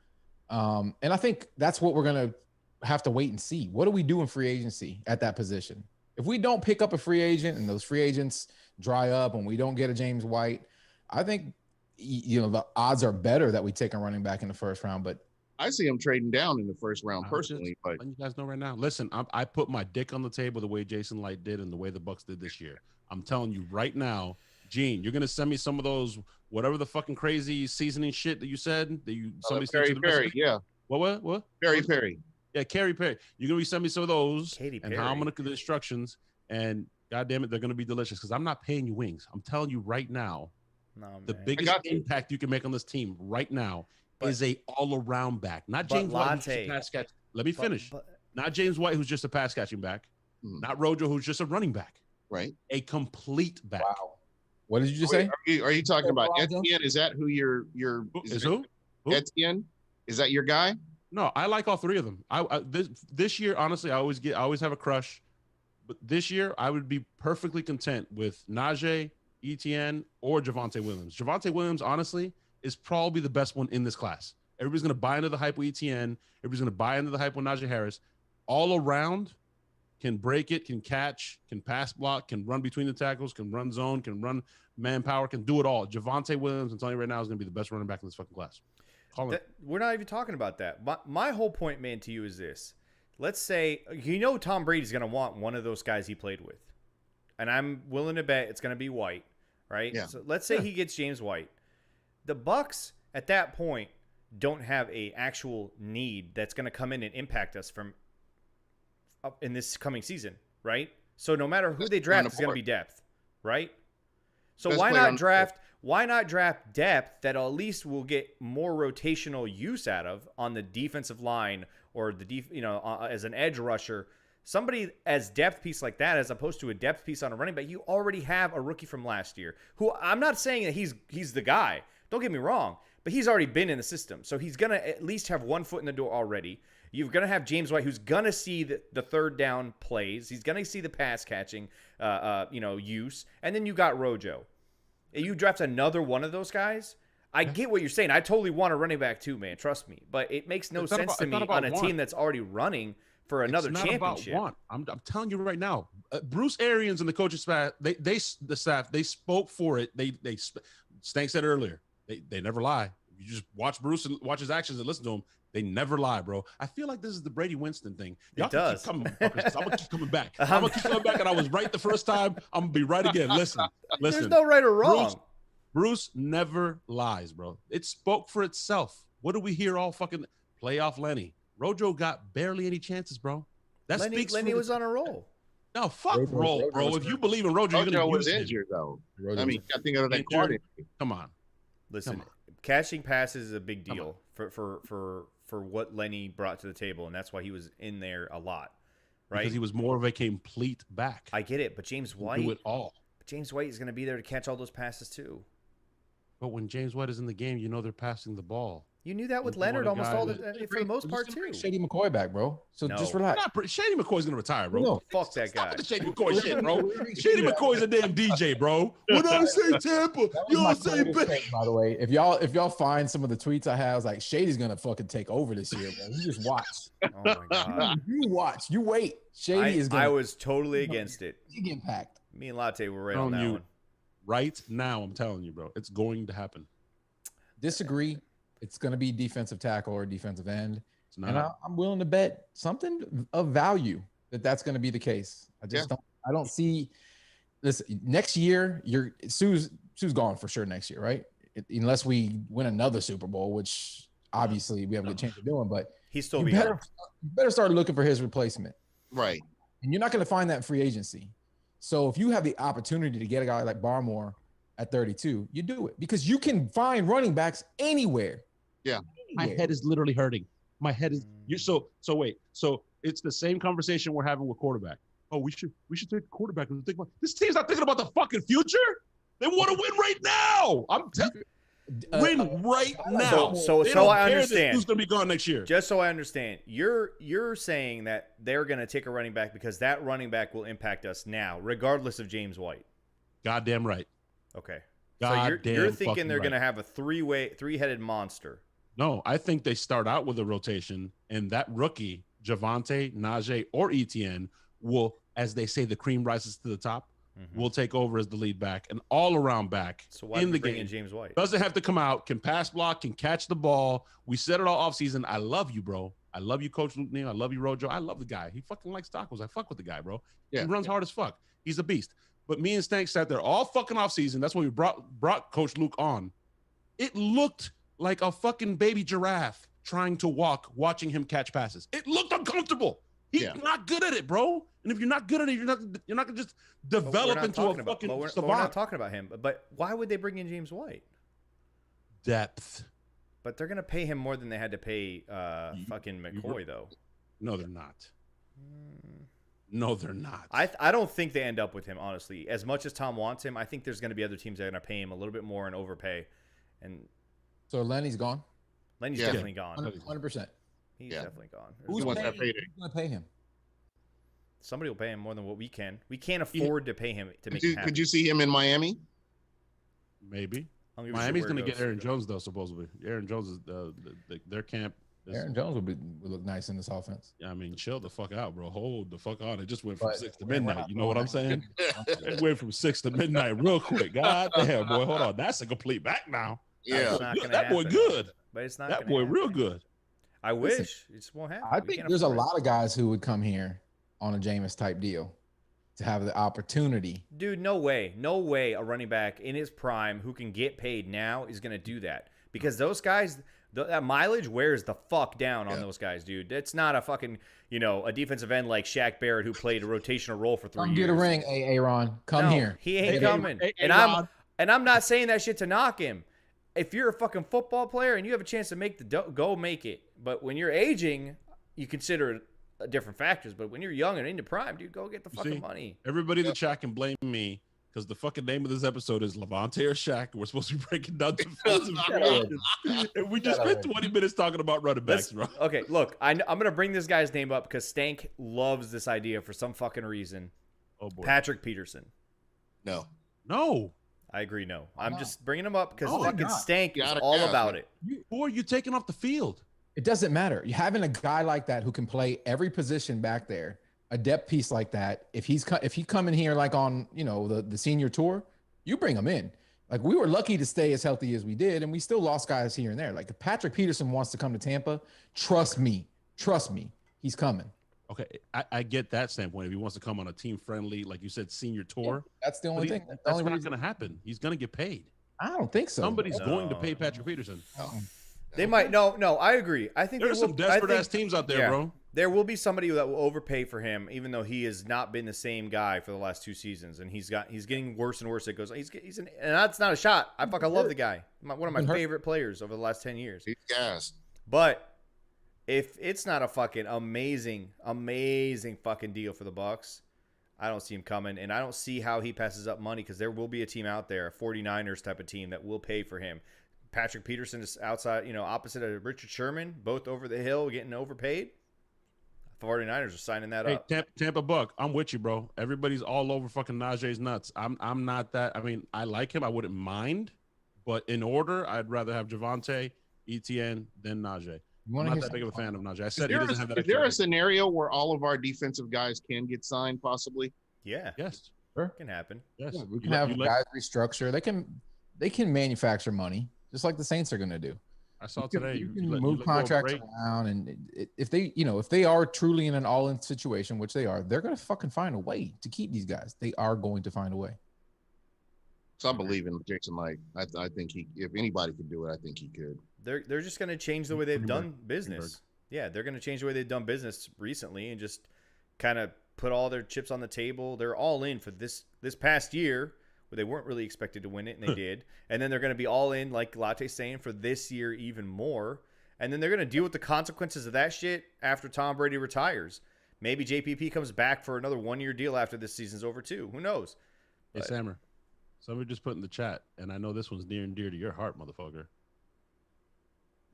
And I think that's what we're gonna have to wait and see. What do we do in free agency at that position? If we don't pick up a free agent and those free agents dry up and we don't get a James White, I think the odds are better that we take a running back in the first round. But I see him trading down in the first round personally, but letting you guys know right now. Listen, I put my dick on the table the way Jason Light did and the way the Bucs did this year. I'm telling you right now, Gene, you're gonna send me some of those whatever the fucking crazy seasoning shit that you said that you somebody sent you the Perry, recipe? yeah. What? Perry. Yeah, Carrie Perry. You're gonna be sending me some of those Katy and how I'm gonna do the instructions, and God damn it, they're gonna be delicious because I'm not paying you wings. I'm telling you right now, the biggest impact you can make on this team right now is a all-around back, not James White, who's just a pass catch. Let me finish. Not James White, who's just a pass catching back. Not Rojo, who's just a running back. Right. A complete back. Wow. What did you just say? Are you talking about Etienne? Is that who you're? Who? Etienne? Is that your guy? No, I like all three of them. This year, honestly, I always have a crush, but this year I would be perfectly content with Najee, Etienne, or Javonte Williams. Javonte Williams, honestly, is probably the best one in this class. Everybody's gonna buy into the hype with Etienne. Everybody's gonna buy into the hype with Najee Harris. All around, can break it, can catch, can pass block, can run between the tackles, can run zone, can run manpower, can do it all. Javonte Williams, I'm telling you right now, is gonna be the best running back in this fucking class. We're not even talking about that. My whole point, man, to you is this. Let's say, Tom Brady's going to want one of those guys he played with. And I'm willing to bet it's going to be White, right? Yeah. So let's say he gets James White. The Bucs, at that point, don't have a actual need that's going to come in and impact us from up in this coming season, right? So no matter who they draft, it's going to be depth, right? So why not draft depth that at least will get more rotational use out of on the defensive line or as an edge rusher, somebody as depth piece like that, as opposed to a depth piece on a running back. You already have a rookie from last year who I'm not saying that he's the guy. Don't get me wrong, but he's already been in the system. So he's going to at least have one foot in the door already. You're going to have James White, who's going to see the third down plays. He's going to see the pass catching, use. And then you got Rojo. You draft another one of those guys. I get what you're saying. I totally want a running back too, man. Trust me. But it makes no sense to me on a team that's already running for another championship. I'm telling you right now, Bruce Arians and the coaching staff, they spoke for it. Stank said earlier, they never lie. You just watch Bruce and watch his actions and listen to him. They never lie, bro. I feel like this is the Brady Winston thing. Y'all it does. I'm gonna keep coming back. I'm gonna keep coming back, and I was right the first time. I'm gonna be right again. Listen. There's no right or wrong. Bruce never lies, bro. It spoke for itself. What do we hear all fucking playoff Lenny? Rojo got barely any chances, bro. Lenny was on a roll. No, fuck Rojo, bro. If you believe in Rojo, you're gonna was use injured him. though. I mean, I think of that quad. Come on. Listen, catching passes is a big deal for what Lenny brought to the table, and that's why he was in there a lot, right? Because he was more of a complete back. I get it, but James White do it all. James White is going to be there to catch all those passes too. But when James White is in the game, they're passing the ball. You knew that with Leonard almost all for the most part too. Shady McCoy back, bro. So just relax. Shady McCoy's gonna retire, bro. No, fuck that guy. Stop the Shady McCoy shit, bro. Shady McCoy's a damn DJ, bro. When I say Tampa, y'all say Bay. By the way, if y'all find some of the tweets I have, I was like, Shady's gonna fucking take over this year, bro. You just watch. Oh my god. You watch. You wait. Shady is gonna. I was totally against it. Big impact. Me and Latte were right on that one. Right now, I'm telling you, bro, it's going to happen. Disagree. It's going to be defensive tackle or defensive end. And I'm willing to bet something of value that's going to be the case. I don't see this next year. Sue's gone for sure next year, right? Unless we win another Super Bowl, which obviously we have a good chance of doing, but he's still better start looking for his replacement. Right. And you're not going to find that in free agency. So if you have the opportunity to get a guy like Barmore at 32, you do it because you can find running backs anywhere. Yeah. My head is literally hurting. My head is so wait. So it's the same conversation we're having with quarterback. Oh, we should take quarterback and think about this team's not thinking about the fucking future. They want to win right now. I'm telling you. Win right now. So I understand. Who's going to be gone next year? Just so I understand, you're saying that they're going to take a running back because that running back will impact us now, regardless of James White. Goddamn right. Okay. So you're thinking they're going to have a three-headed monster. No, I think they start out with a rotation, and that rookie, Javonte, Najee, or Etienne, will, as they say, the cream rises to the top, will take over as the lead back, an all-around back So why in did the we bring game. in James White? Doesn't have to come out, can pass block, can catch the ball. We said it all offseason. I love you, bro. I love you, Coach Luke Neal. I love you, Rojo. I love the guy. He fucking likes tacos. I fuck with the guy, bro. He runs hard as fuck. He's a beast. But me and Stank sat there all fucking offseason. That's when we brought Coach Luke on. It looked like a fucking baby giraffe trying to walk, watching him catch passes. It looked uncomfortable. He's not good at it, bro. And if you're not good at it, you're not gonna just develop into a fucking savant. We're not talking about him. But why would they bring in James White? Depth. But they're gonna pay him more than they had to pay fucking McCoy, though. No, they're not. No, they're not. I don't think they end up with him, honestly. As much as Tom wants him, I think there's going to be other teams that are going to pay him a little bit more and overpay. And So Lenny's gone. Lenny's definitely gone. 100%. He's definitely gone. Who's going to pay him? Somebody will pay him more than what we can. We can't afford to pay him to make it happen. Could you see him in Miami? Maybe. I don't give a shit Miami's where going to it get goes. Aaron Jones, though, supposedly. Aaron Jones is their camp. Aaron Jones would look nice in this offense. I mean, chill the fuck out, bro. Hold the fuck on. It just went from But 6 to we're midnight. not You know what I'm saying? that. It went from 6 to midnight real quick. God damn, boy. Hold on. That's a complete back now. It's not gonna That boy happen. good. But it's not That gonna boy happen. real good. I wish. It just won't happen. I We think can't there's a afford it. lot of guys who would come here on a Jameis type deal to have the opportunity. Dude, no way. No way a running back in his prime who can get paid now is going to do that. Because those guys, that mileage wears the fuck down on those guys, dude. It's not a fucking, a defensive end like Shaq Barrett who played a rotational role for 3 Come years. get a ring, Aaron. Come No, here. He ain't coming. Hey, and Rod. I'm not saying that shit to knock him. If you're a fucking football player and you have a chance to make go make it. But when you're aging, you consider different factors. But when you're young and in the prime, dude, go get the fucking money. Everybody in the chat can blame me because the fucking name of this episode is Lavonte or Shaq. We're supposed to be breaking down defensive creations. And we just spent 20 minutes talking about running backs, bro. Okay, look, I'm going to bring this guy's name up because Stank loves this idea for some fucking reason. Oh, boy. Patrick Peterson. No. No. I agree, no. I'm just bringing him up because No, fucking not. Stank is Gotta all have about it. it. Who are you taking off the field? It doesn't matter. You having a guy like that who can play every position back there, a depth piece like that. If he come in here like on the senior tour, you bring him in. Like we were lucky to stay as healthy as we did, and we still lost guys here and there. Like if Patrick Peterson wants to come to Tampa, trust me, he's coming. Okay, I get that standpoint. If he wants to come on a team friendly, like you said, senior tour, That's the only thing. that's not going to happen. He's going to get paid. I don't think so. Somebody's going to pay Patrick Peterson. They might. No, I agree. I think There's some desperate-ass teams out there, bro. There will be somebody that will overpay for him, even though he has not been the same guy for the last 2 seasons, and he's getting worse and worse. It goes. And that's not a shot. I fucking love the guy. One of my favorite players over the last 10 years. He's gassed. But if it's not a fucking amazing fucking deal for the Bucs, I don't see him coming, and I don't see how he passes up money because there will be a team out there, a 49ers type of team that will pay for him. Patrick Peterson is outside, opposite of Richard Sherman, both over the hill, getting overpaid. 49ers are signing that up. Tampa Buck, I'm with you, bro. Everybody's all over fucking Najee's nuts. I'm not that. I mean, I like him. I wouldn't mind, but in order, I'd rather have Javonte, Etienne than Najee. I'm not that big of a fan of Najee. I said he doesn't have that. Is there extra a scenario where all of our defensive guys can get signed, possibly? Yeah, Yes. it can happen. Yes. Yeah, we can have guys restructure. They can manufacture money just like the Saints are going to do. I saw today. You can move contracts around, and if they are truly in an all-in situation, which they are, they're going to fucking find a way to keep these guys. They are going to find a way. So I believe in Jason Light. I think if anybody could do it, I think he could. They're just going to change the way they've done business. Yeah, they're going to change the way they've done business recently and just kind of put all their chips on the table. They're all in for this past year where they weren't really expected to win it, and they did. And then they're going to be all in, like Latte's saying, for this year even more. And then they're going to deal with the consequences of that shit after Tom Brady retires. Maybe JPP comes back for another 1-year deal after this season's over too. Who knows? Hey, Sammer, somebody just put in the chat, and I know this one's near and dear to your heart, motherfucker.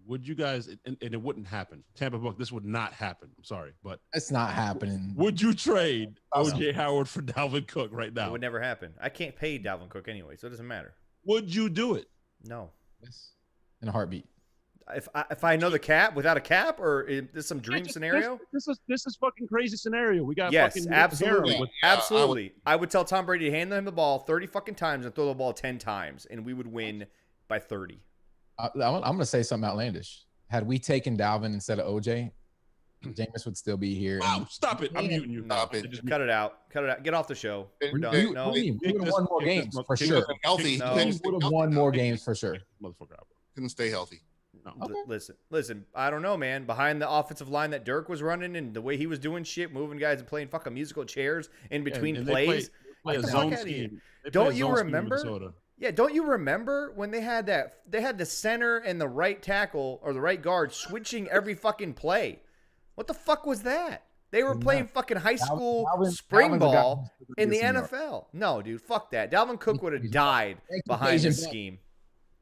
Would you guys, and it wouldn't happen, Tampa Buck, this would not happen. I'm sorry, but It's not happening. would you trade O.J. Howard for Dalvin Cook right It now? would never happen. I can't pay Dalvin Cook anyway, so it doesn't matter. Would you do it? No. Yes. In a heartbeat. if I know the cap without a cap, or is this some dream scenario? This is fucking crazy scenario. We got Yes, fucking absolutely, with- absolutely. I would tell Tom Brady to hand him the ball 30 fucking times and throw the ball 10 times, and we would win by 30. I'm going to say something outlandish. Had we taken Dalvin instead of OJ, Jameis would still be here. Wow, stop it! I'm muting you. Stop it. Just cut it out. Cut it out. Get off the show. We're We- done. We No, would have won more games for sure. Healthy. No. Couldn't We would have won more games for sure. Motherfucker out. couldn't stay healthy. No. listen. I don't know, man. Behind the offensive line that Dirk was running and the way he was doing shit, moving guys and playing fucking musical chairs in between And they plays. play Get a the zone fuck outta here. scheme. They Don't play a you zone scheme in remember? Minnesota. Yeah, don't you remember when they had the center and the right tackle or the right guard switching every fucking play? What the fuck was that? They were playing fucking high school spring Dalvin's a guy ball who's in the good at NFL. No, dude, fuck that. Dalvin Cook would have died behind this scheme.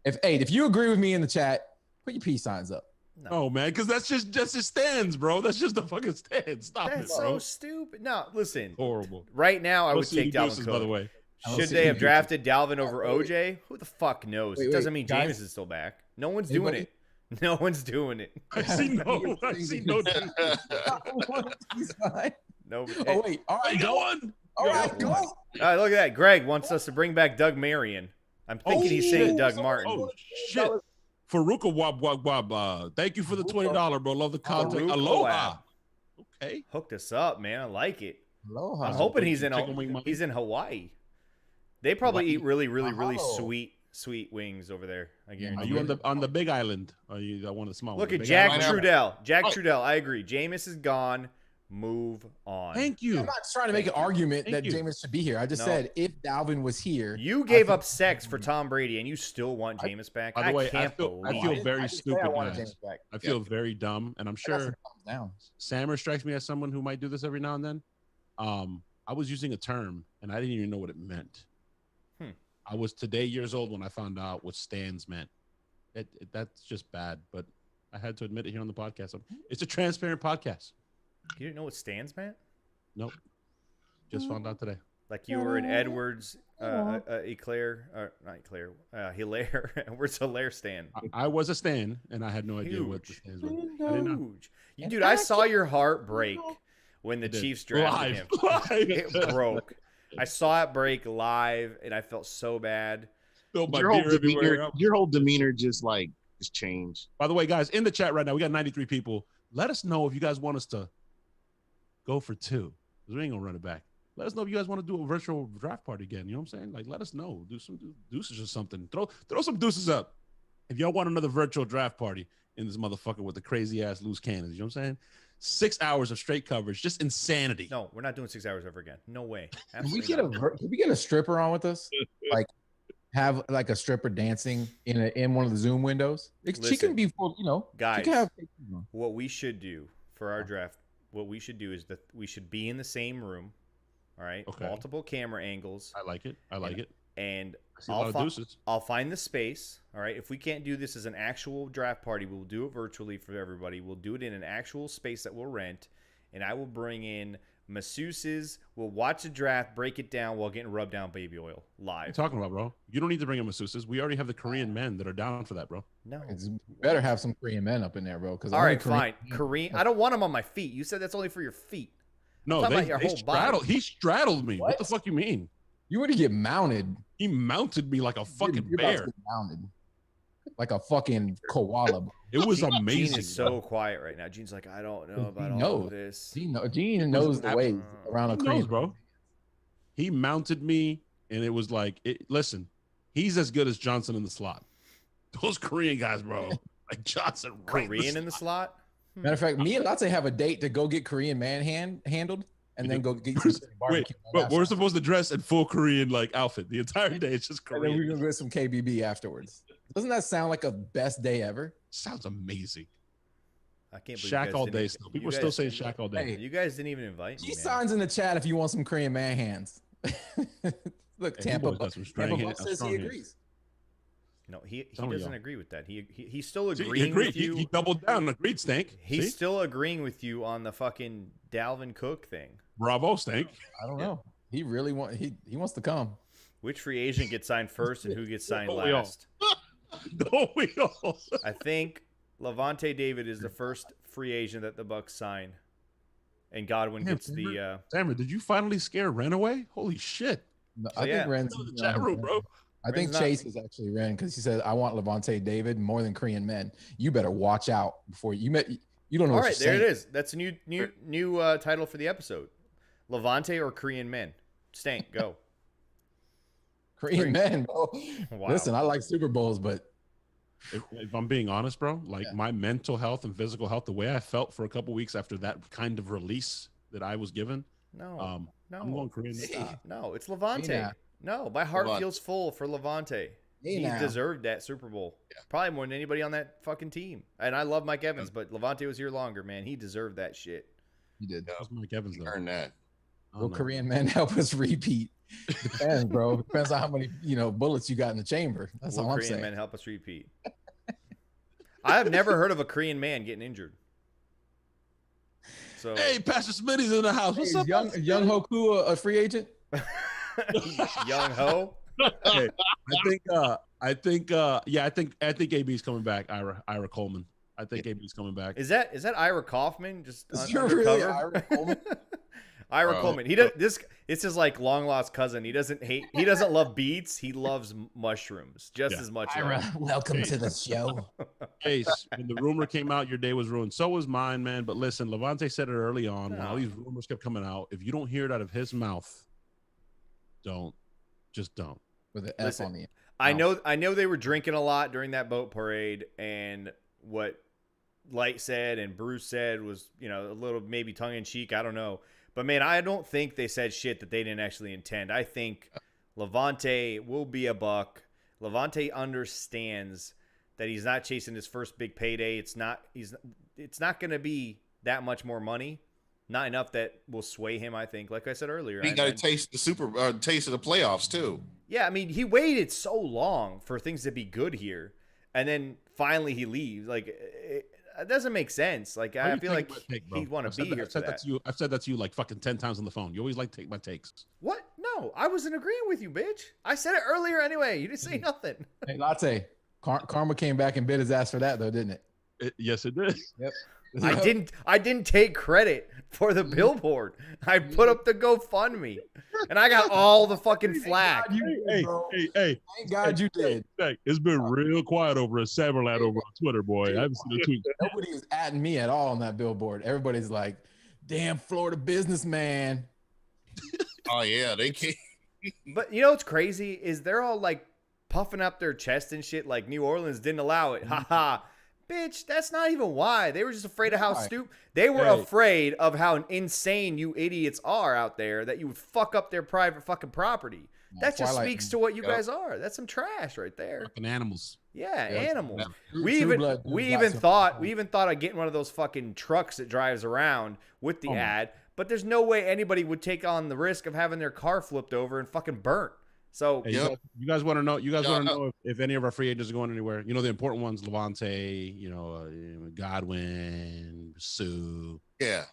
If you agree with me in the chat, put your peace signs up. No. Oh man, because that's just stands, bro. That's just the fucking stands. Stop That's it, bro. so stupid. No, listen. Horrible. Right now, I Go would see take the Dalvin deuces, Cook. by the way. Should they have drafted Dalvin over OJ? Who the fuck knows? Wait, It doesn't wait, mean guys. James is still back. No one's doing it. No one's doing it. I see no. I see no. No. Oh wait, all I right, got go. one. All right, go. All right, look at that. Greg wants us to bring back Doug Marion. I'm thinking he's saying Doug Martin. Oh shit. Faruka Wab Wab Wab. Thank you for the $20, bro. Love the content. Faruka Aloha. Wab. Okay. Hooked us up, man. I like it. Aloha. I'm hoping he's in Chicken wing money. he's in Hawaii. They probably eat really Mahalo. sweet wings over there. I Are guarantee. you on the big island? Or are you that one of the small Look ones? at Big Jack Island? Trudell. Jack Trudell. I agree. Jameis is gone. Move on. Thank you. I'm not trying to make an argument Thank that you. Jameis should be here. I just No. said if Dalvin was here, You gave up sex for Tom Brady, and you still want Jameis back. By the way, I can't feel believe it. very stupid, I wanted guys. Jameis back. I feel very dumb, and I'm I got some sure thumbs down. Sammer strikes me as someone who might do this every now and then. I was using a term, and I didn't even know what it meant. I was today years old when I found out what stands meant. That's just bad, but I had to admit it here on the podcast. It's a transparent podcast. You didn't know what stands meant? Nope. Just found out today. Like you were an Edwards, Eclair, or not Eclair, Hilaire, Edwards Hilaire stand. I was a stan, and I had no idea what the Huge. stands were. I didn't know. Huge. Dude, I saw your heart break when the It did. Chiefs drafted him. Live. It broke. I saw it break live, and I felt so bad. Spilled my Your whole beer everywhere. demeanor just changed. By the way, guys, in the chat right now, we got 93 people. Let us know if you guys want us to go for two, because we ain't gonna run it back. Let us know if you guys want to do a virtual draft party again. You know what I'm saying? Like, let us know. Do some deuces or something. Throw some deuces up. If y'all want another virtual draft party in this motherfucker with the crazy ass loose cannons, you know what I'm saying? 6 hours of straight coverage, just insanity. No, we're not doing 6 hours ever again. No way. Can we Absolutely get not. can we get a stripper on with us? Like have like a stripper dancing in one of the Zoom windows. She Listen, can be full, guys, She can have, What we should do for our draft, what we should do is that we should be in the same room. All right. Okay. Multiple camera angles. I like it. I like it. And I see a lot of deuces. I'll find the space. All right. If we can't do this as an actual draft party, we'll do it virtually for everybody. We'll do it in an actual space that we'll rent. And I will bring in masseuses. We'll watch the draft, break it down while getting rubbed down baby oil What are you live. talking about, bro? You don't need to bring in masseuses. We already have the Korean men that are down for that, bro. No. it's better have some Korean men up in there, bro. Because All right, fine. Kareem, I don't want them on my feet. You said that's only for your feet. No, talking they about your whole body. straddled. He straddled me. What the What? fuck you mean? You would get mounted. He mounted me like a fucking You're about to bear. get mounted. Like a fucking koala. Bro. It was Gene amazing. is so quiet right now. Gene's like, I don't know about all knows. of this. Gene knows the way around a He Korean. knows, bro. He mounted me, and it was like, listen, he's as good as Johnson in the slot. Those Korean guys, bro, like Johnson. right Korean in the slot? Matter of fact, me and Latte have a date to go get Korean man handled and then go get some Wait, barbecue. but we're supposed to dress in full Korean like outfit the entire day. It's just and then we're Korean. gonna get some KBB afterwards. Doesn't that sound like a best day ever? Sounds amazing. I can't believe Shaq you guys all didn't- day still. People you are still guys- saying Shaq all day. Hey, You guys didn't even invite me, He man. signs in the chat if you want some Korean man hands. Look, Hey, Tampa boys got some Tampa strong Buck says strong he hands. agrees. No, he Some of doesn't y'all. agree with that. He's still See, he agreeing agreed. with you. He doubled down and agreed, Stank. He's See? still agreeing with you on the fucking Dalvin Cook thing. Bravo, Stank. I don't know. He really he wants to come. Which free agent gets signed first and who gets signed Don't we all? last? Don't we all? I think Lavonte David is the first free agent that the Bucs sign, and Godwin gets the. Sammer, did you finally scare Ren away? Holy shit! No, So, I yeah. think Ren's In the chat room, bro. I think Ren's Chase is actually Ren because he said, "I want Lavonte David more than Korean men. You better watch out before you met. You don't know." All what right, you're there saying. it is. That's a new title for the episode. Lavonte or Korean men. Stank, go. Korean men, bro. Wow. Listen, I like Super Bowls, but If I'm being honest, bro, like my mental health and physical health, the way I felt for a couple weeks after that kind of release that I was given, No, no, I'm going Korean. no. It's Lavonte. Hey, now. No, my heart Lavonte. feels full for Lavonte. Hey, He now. deserved that Super Bowl. Probably more than anybody on that fucking team. And I love Mike Evans, but Lavonte was here longer, man. He deserved that shit. he did. That's Mike Evans, though. Earn that. I Will don't know. Korean men help us repeat? Depends, bro. Depends on how many bullets you got in the chamber. That's Will all I'm Korean saying. men help us repeat? I have never heard of a Korean man getting injured. So Hey, Pastor Smitty's in the house. Hey, What's is up, young Pastor young Smitty? Hoku a free agent? young ho. Hey, I think AB's coming back. Ira Coleman. I think AB's coming back. Is that Ira Kaufman just Is undercover? he really Ira Coleman? Ira Bro. Coleman. He does this. It's his like long lost cousin. He doesn't love beets. He loves mushrooms just Yeah. as much. welcome to the show. Case, when the rumor came out, your day was ruined. So was mine, man. But listen, Lavonte said it early on when all these rumors kept coming out. If you don't hear it out of his mouth, just don't. With an F Listen, on the end. I know they were drinking a lot during that boat parade, and what Light said and Bruce said was, a little maybe tongue in cheek. I don't know. But man, I don't think they said shit that they didn't actually intend. I think Lavonte will be a Buck. Lavonte understands that he's not chasing his first big payday. It's not going to be that much more money. Not enough that will sway him, I think. Like I said earlier, He got to taste the taste of the playoffs too. Yeah, I mean, he waited so long for things to be good here, and then finally he leaves. Like, it doesn't make sense. Like, I feel like he'd want to be here for that. I've said that to you like fucking 10 times on the phone. You always like to take my takes. What? No, I wasn't agreeing with you, bitch. I said it earlier anyway. You didn't say nothing. Hey, Latte. Karma came back and bit his ass for that, though, didn't it? Yes, it did. Yep. I didn't take credit for the billboard. I put up the GoFundMe, and I got all the fucking flack. Hey, Thank God you did. hey, it's been real quiet over at Saberlad over on Twitter, boy. I haven't seen a tweet. Nobody was atting me at all on that billboard. Everybody's like, damn Florida businessman. Oh yeah, they can't. But you know what's crazy is they're all like puffing up their chest and shit like New Orleans didn't allow it. Ha ha. Bitch, that's not even why. They were just afraid of how stupid. They were afraid of how insane you idiots are out there that you would fuck up their private fucking property. That just speaks to what you guys are. That's some trash right there. Fucking animals. Yeah, animals. True We even blood, thought of getting one of those fucking trucks that drives around with the ad, but there's no way anybody would take on the risk of having their car flipped over and fucking burnt. So Hey, you guys want to know? You guys want to know if any of our free agents are going anywhere? You know the important ones: Lavonte, Godwin, Sue. Yeah.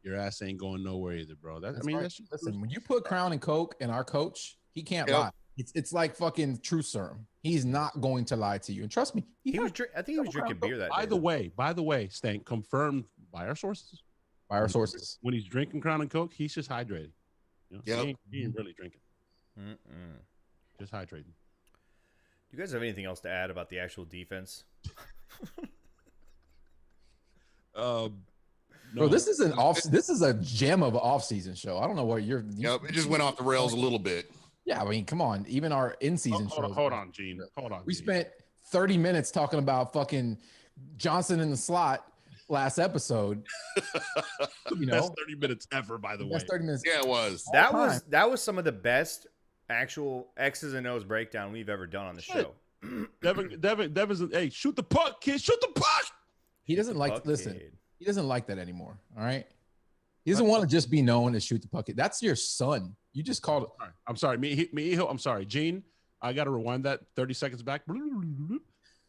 Your ass ain't going nowhere either, bro. That's That's listen, when you put Crown and Coke in our coach, he can't lie. It's like fucking truth serum. He's not going to lie to you. And trust me, I think he was drinking beer that By day. the way, Stank, confirmed by our sources. by our sources. When he's drinking Crown and Coke, he's just hydrating. You know? Yep. He ain't really drinking. Mm-mm. Just hydrating. Do you guys have anything else to add about the actual defense? Bro, this is a gem of an off-season show. I don't know what you're. Yep. It just went off the rails a little bit. Yeah, I mean, come on. Even our in-season shows. Hold on, Gene. Hold on. We Gene. spent 30 minutes talking about fucking Johnson in the slot last episode. Best 30 minutes ever, by the way. That's 30 minutes. Yeah, it was. That was some of the best actual X's and O's breakdown we've ever done on the show. Devin's hey, shoot the puck, kid. Shoot the puck. He doesn't like Fuck listen. kid. He doesn't like that anymore. All right. He doesn't want to just be known as shoot the puck. That's your son. You just called it. I'm sorry. I'm sorry. Gene, I got to rewind that 30 seconds back.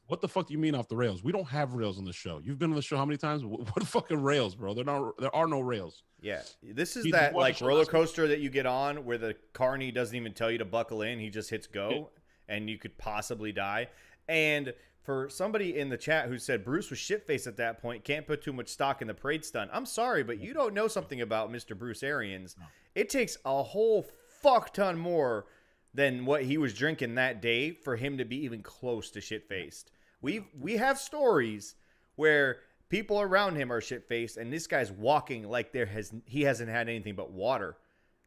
What the fuck do you mean off the rails? We don't have rails on the show. You've been on the show how many times? What fucking rails, bro? There are no rails. Yeah, this is He that watched like the show roller last week. coaster that you get on where the carny doesn't even tell you to buckle in. He just hits go, and you could possibly die. And for somebody in the chat who said Bruce was shit-faced at that point, can't put too much stock in the parade stunt. I'm sorry, but you don't know something about Mr. Bruce Arians. No. It takes a whole fuck ton more than what he was drinking that day for him to be even close to shit-faced. We have stories where people around him are shit-faced, and this guy's walking like he hasn't had anything but water.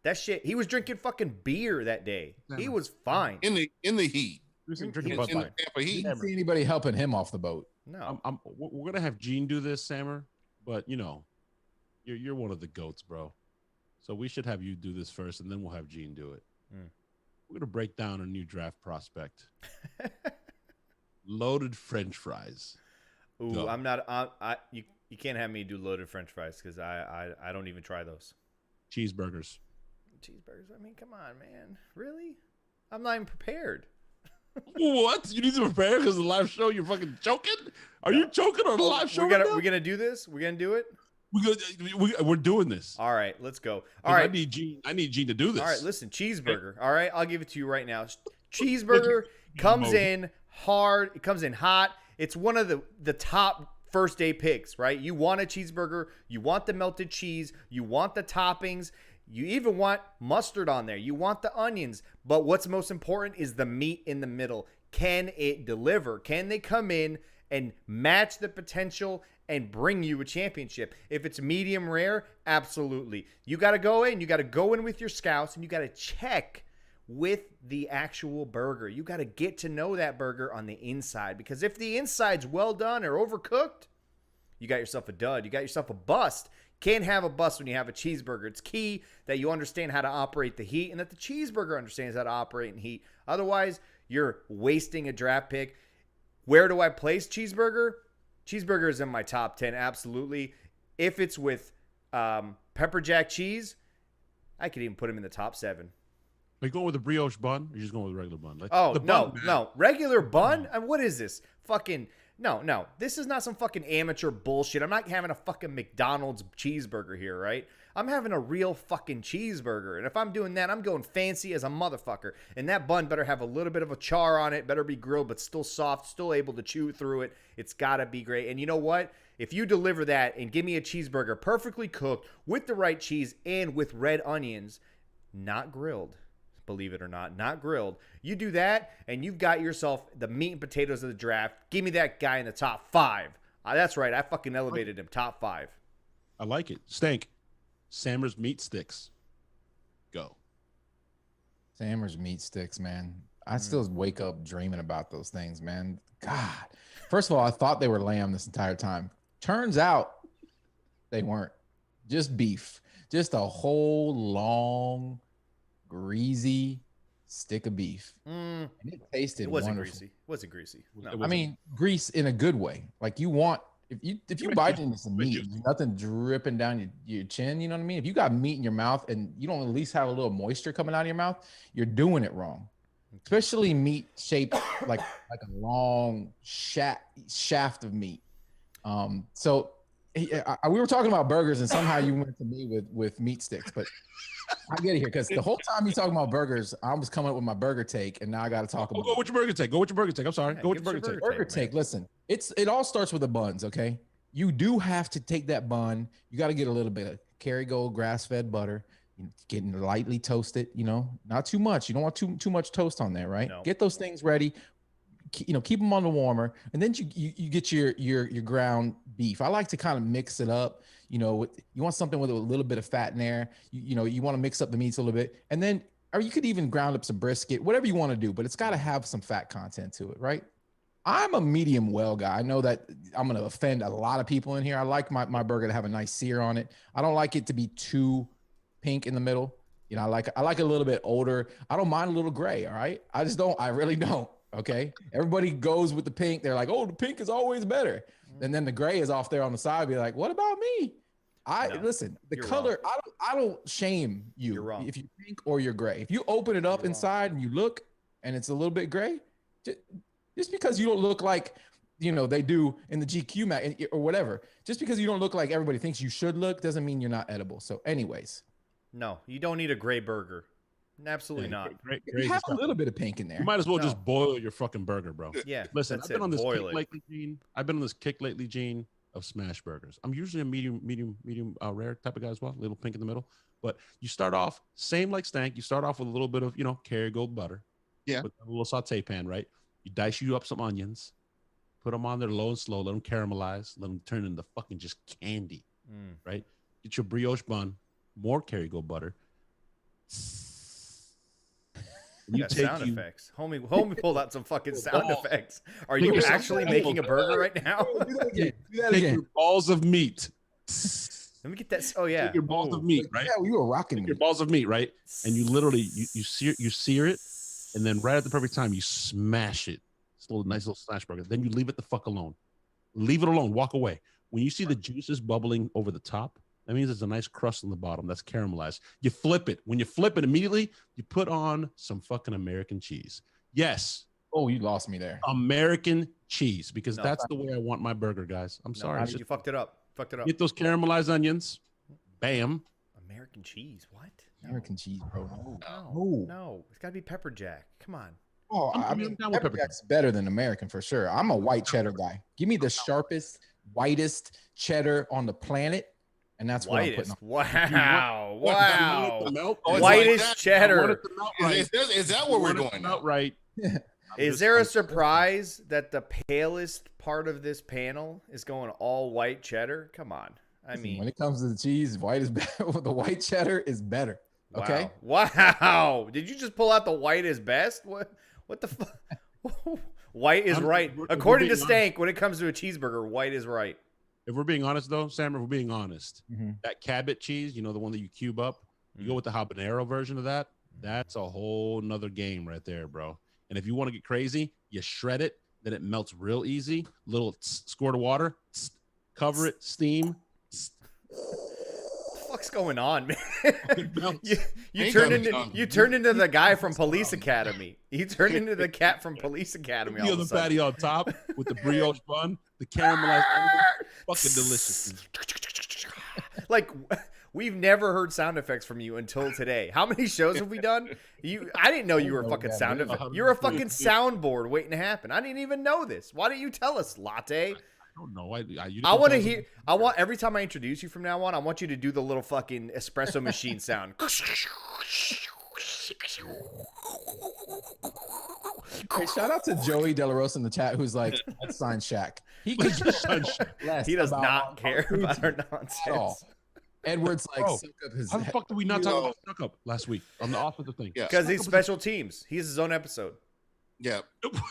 That shit. He was drinking fucking beer that day. He was fine. in the heat. He was drinking In Bud the Light. Tampa Heat. Didn't see anybody helping him off the boat. No. We're gonna have Gene do this, Sammer, but you know, you're one of the goats, bro. So we should have you do this first, and then we'll have Gene do it. We're gonna break down a new draft prospect. Loaded French fries. Ooh, Go. I'm not. You can't have me do loaded French fries because I don't even try those. Cheeseburgers. Cheeseburgers. I mean, come on, man. Really? I'm not even prepared. What? You need to prepare because the live show you're fucking choking? Are you choking on the live show? We're gonna do this. We're gonna do it. We're doing this. All right, let's go. All right. I need Gene to do this. All right, listen, cheeseburger. All right, I'll give it to you right now. Cheeseburger comes in hard. It comes in hot. It's one of the top first day picks, right? You want a cheeseburger. You want the melted cheese. You want the toppings. You even want mustard on there. You want the onions. But what's most important is the meat in the middle. Can it deliver? Can they come in and match the potential and bring you a championship? If it's medium rare, absolutely. You got to go in. You got to go in with your scouts, and you got to check with the actual burger. You got to get to know that burger on the inside, because if the inside's well done or overcooked, you got yourself a dud. You got yourself a bust. Can't have a bust when you have a cheeseburger. It's key that you understand how to operate the heat and that the cheeseburger understands how to operate in heat. Otherwise, you're wasting a draft pick. Where do I place cheeseburger? Cheeseburger is in my top 10, absolutely. If it's with pepper jack cheese, I could even put him in the top 7. Are you going with a brioche bun or you're just going with a regular bun? Like, Oh, the no, bun, man. no. Regular bun? What is this? Fucking... No. This is not some fucking amateur bullshit. I'm not having a fucking McDonald's cheeseburger here, right? I'm having a real fucking cheeseburger. And if I'm doing that, I'm going fancy as a motherfucker. And that bun better have a little bit of a char on it, better be grilled, but still soft, still able to chew through it. It's got to be great. And you know what? If you deliver that and give me a cheeseburger perfectly cooked with the right cheese and with red onions, not grilled, believe it or not grilled. You do that, and you've got yourself the meat and potatoes of the draft. Give me that guy in the top 5. That's right. I fucking elevated him. Top 5. I like it. Stank. Sammer's meat sticks. Go. Sammer's meat sticks, man. I still wake up dreaming about those things, man. God. First of all, I thought they were lamb this entire time. Turns out they weren't. Just beef. Just a whole long, greasy stick of beef. And it tasted It wasn't wonderful. greasy. It wasn't greasy. No. It I mean, grease in a good way. Like you want, if you bite into some meat, juice. there's nothing dripping down your chin, you know what I mean? If you got meat in your mouth and you don't at least have a little moisture coming out of your mouth, you're doing it wrong. Especially meat shaped like a long shaft of meat. So we were talking about burgers, and somehow you went to me with meat sticks, but I get it here because the whole time you talking about burgers, I was coming up with my burger take, and now I got to talk about. Go with your burger take. Go with your burger take. I'm sorry. Yeah, Go with give your us burger your take. Burger take. Listen, it all starts with the buns, okay? You do have to take that bun. You got to get a little bit of Kerrygold grass-fed butter, getting lightly toasted. Not too much. You don't want too much toast on there, right? No. Get those things ready. Keep them on the warmer, and then you get your ground beef. I like to kind of mix it up. You want something with a little bit of fat in there. You want to mix up the meats a little bit, and then, or you could even ground up some brisket, whatever you want to do, but it's got to have some fat content to it, right? I'm a medium well guy. I know that I'm going to offend a lot of people in here. I like my burger to have a nice sear on it. I don't like it to be too pink in the middle. I like a little bit older. I don't mind a little gray. All right. I really don't. Okay. Everybody goes with the pink. They're like, oh, the pink is always better. And then the gray is off there on the side. Be like, what about me? Listen, the you're color, I don't shame you. You're wrong. If you're pink or you're gray. If you open it up inside and you look and it's a little bit gray, just because you don't look like they do in the GQ mag or whatever. Just because you don't look like everybody thinks you should look doesn't mean you're not edible. So, anyways, No, you don't need a gray burger. Absolutely not. Great, you have a little bit of pink in there. You might as well No. just boil your fucking burger, bro. Yeah, Listen, that's I've been on this Boil kick it. lately, Gene. I've been on this kick lately, Gene, of smash burgers. I'm usually a medium, rare type of guy as well, a little pink in the middle. But you start off same like Stank. You start off with a little bit of Kerrygold butter. Yeah. With a little saute pan, right? You dice you up some onions, put them on there low and slow, let them caramelize, let them turn into fucking just candy, right? Get your brioche bun, more Kerrygold butter. You got sound effects. Homie pulled out some fucking sound effects. Are you actually making a burger right now? Do that again. Take your balls of meat. Let me get that. Oh yeah. Take your balls of meat, right? Yeah, you were rocking Take me. your balls of meat, right? And you literally you sear it, and then right at the perfect time you smash it. It's a nice little smash burger. Then you leave it the fuck alone. Leave it alone. Walk away. When you see the juices bubbling over the top, that means there's a nice crust on the bottom that's caramelized. You flip it. When you flip it immediately, you put on some fucking American cheese. Yes. Oh, you lost me there. American cheese, because that's the way I want my burger, guys. I'm sorry. You fucked it up. Get those caramelized onions. Bam. American cheese. What? American cheese, bro. No. It's got to be pepper jack. Come on. Oh, I mean, pepper jack's better than American for sure. I'm a white cheddar guy. Give me the sharpest, whitest cheddar on the planet, and that's what I'm putting on. Wow. Whitest cheddar. Is that what we're doing? Right. Is there a surprise that the palest part of this panel is going all white cheddar? Come on. I mean, when it comes to the cheese, white is better. The white cheddar is better. Okay. Wow. Did you just pull out the white is best? What the fuck? White is right. According to Stank, when it comes to a cheeseburger, white is right. If we're being honest, though, Sam, if we're being honest, that Cabot cheese, the one that you cube up, you go with the habanero version of that. That's a whole nother game right there, bro. And if you want to get crazy, you shred it, then it melts real easy. Little squirt of water, cover it, steam. What the fuck's going on, man? you turned into the guy from Police Academy. You turned into the cat from Police Academy. The patty on top with the brioche bun, the caramelized onion, fucking delicious. Like, we've never heard sound effects from you until today. How many shows have we done? I didn't know you were a fucking sound effect. You're a fucking soundboard waiting to happen. I didn't even know this. Why didn't you tell us, Latte? I don't know. I want to hear. I want every time I introduce you from now on, I want you to do the little fucking espresso machine sound. Hey, shout out to Joey De La Rosa in the chat, who's like, let's sign Shaq. He could just he does not care about our nonsense. Edwards like Bro, suck up his. how the fuck did we not talk about suck up last week on the offensive thing? Yeah, because he's special teams. He's his own episode. Yeah.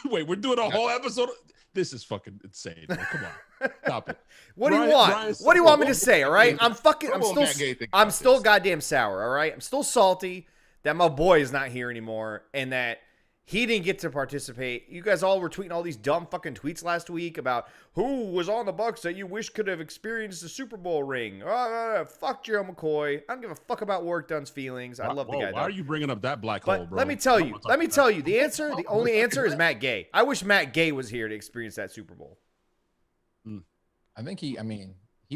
Wait, we're doing a whole episode. This is fucking insane. Bro. Come on, stop it. What do you want? What do you want me to say? All right, I'm still goddamn sour. All right, I'm still salty that my boy is not here anymore and that he didn't get to participate. You guys all were tweeting all these dumb fucking tweets last week about who was on the Bucs that you wish could have experienced the Super Bowl ring. Fuck Gerald McCoy. I don't give a fuck about Warrick's feelings. I love the guy. Why are you bringing up that black but hole, bro? let me tell you. The only answer is Matt Gay. I wish Matt Gay was here to experience that Super Bowl. I think he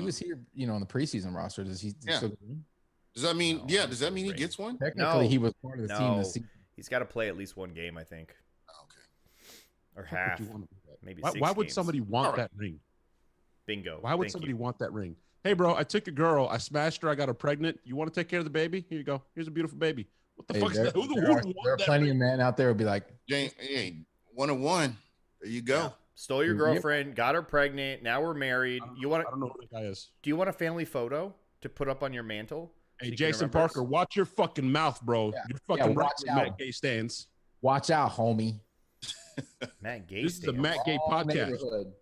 was here, on the preseason roster. Does he? Yeah. Still, does that mean? Yeah. Does that mean he gets one? technically, he was part of the team this season. He's got to play at least one game, I think, Okay. or half, maybe. Why would somebody want that ring? Bingo. Why would somebody want that ring? Hey, bro, I took a girl, I smashed her, I got her pregnant. You want to take care of the baby? Here you go. Here's a beautiful baby. What the fuck is that? There are plenty of men out there who'll be like, Hey, 101. There you go. Yeah. Stole your girlfriend, got her pregnant. Now we're married. I don't know who that guy is. Do you want a family photo to put up on your mantle? Hey, Jason Parker, watch your fucking mouth, bro. Yeah. You're fucking right watch where out. Matt Gay stands. watch out, homie. Matt Gay. This is the Matt Gay All podcast. neighborhood.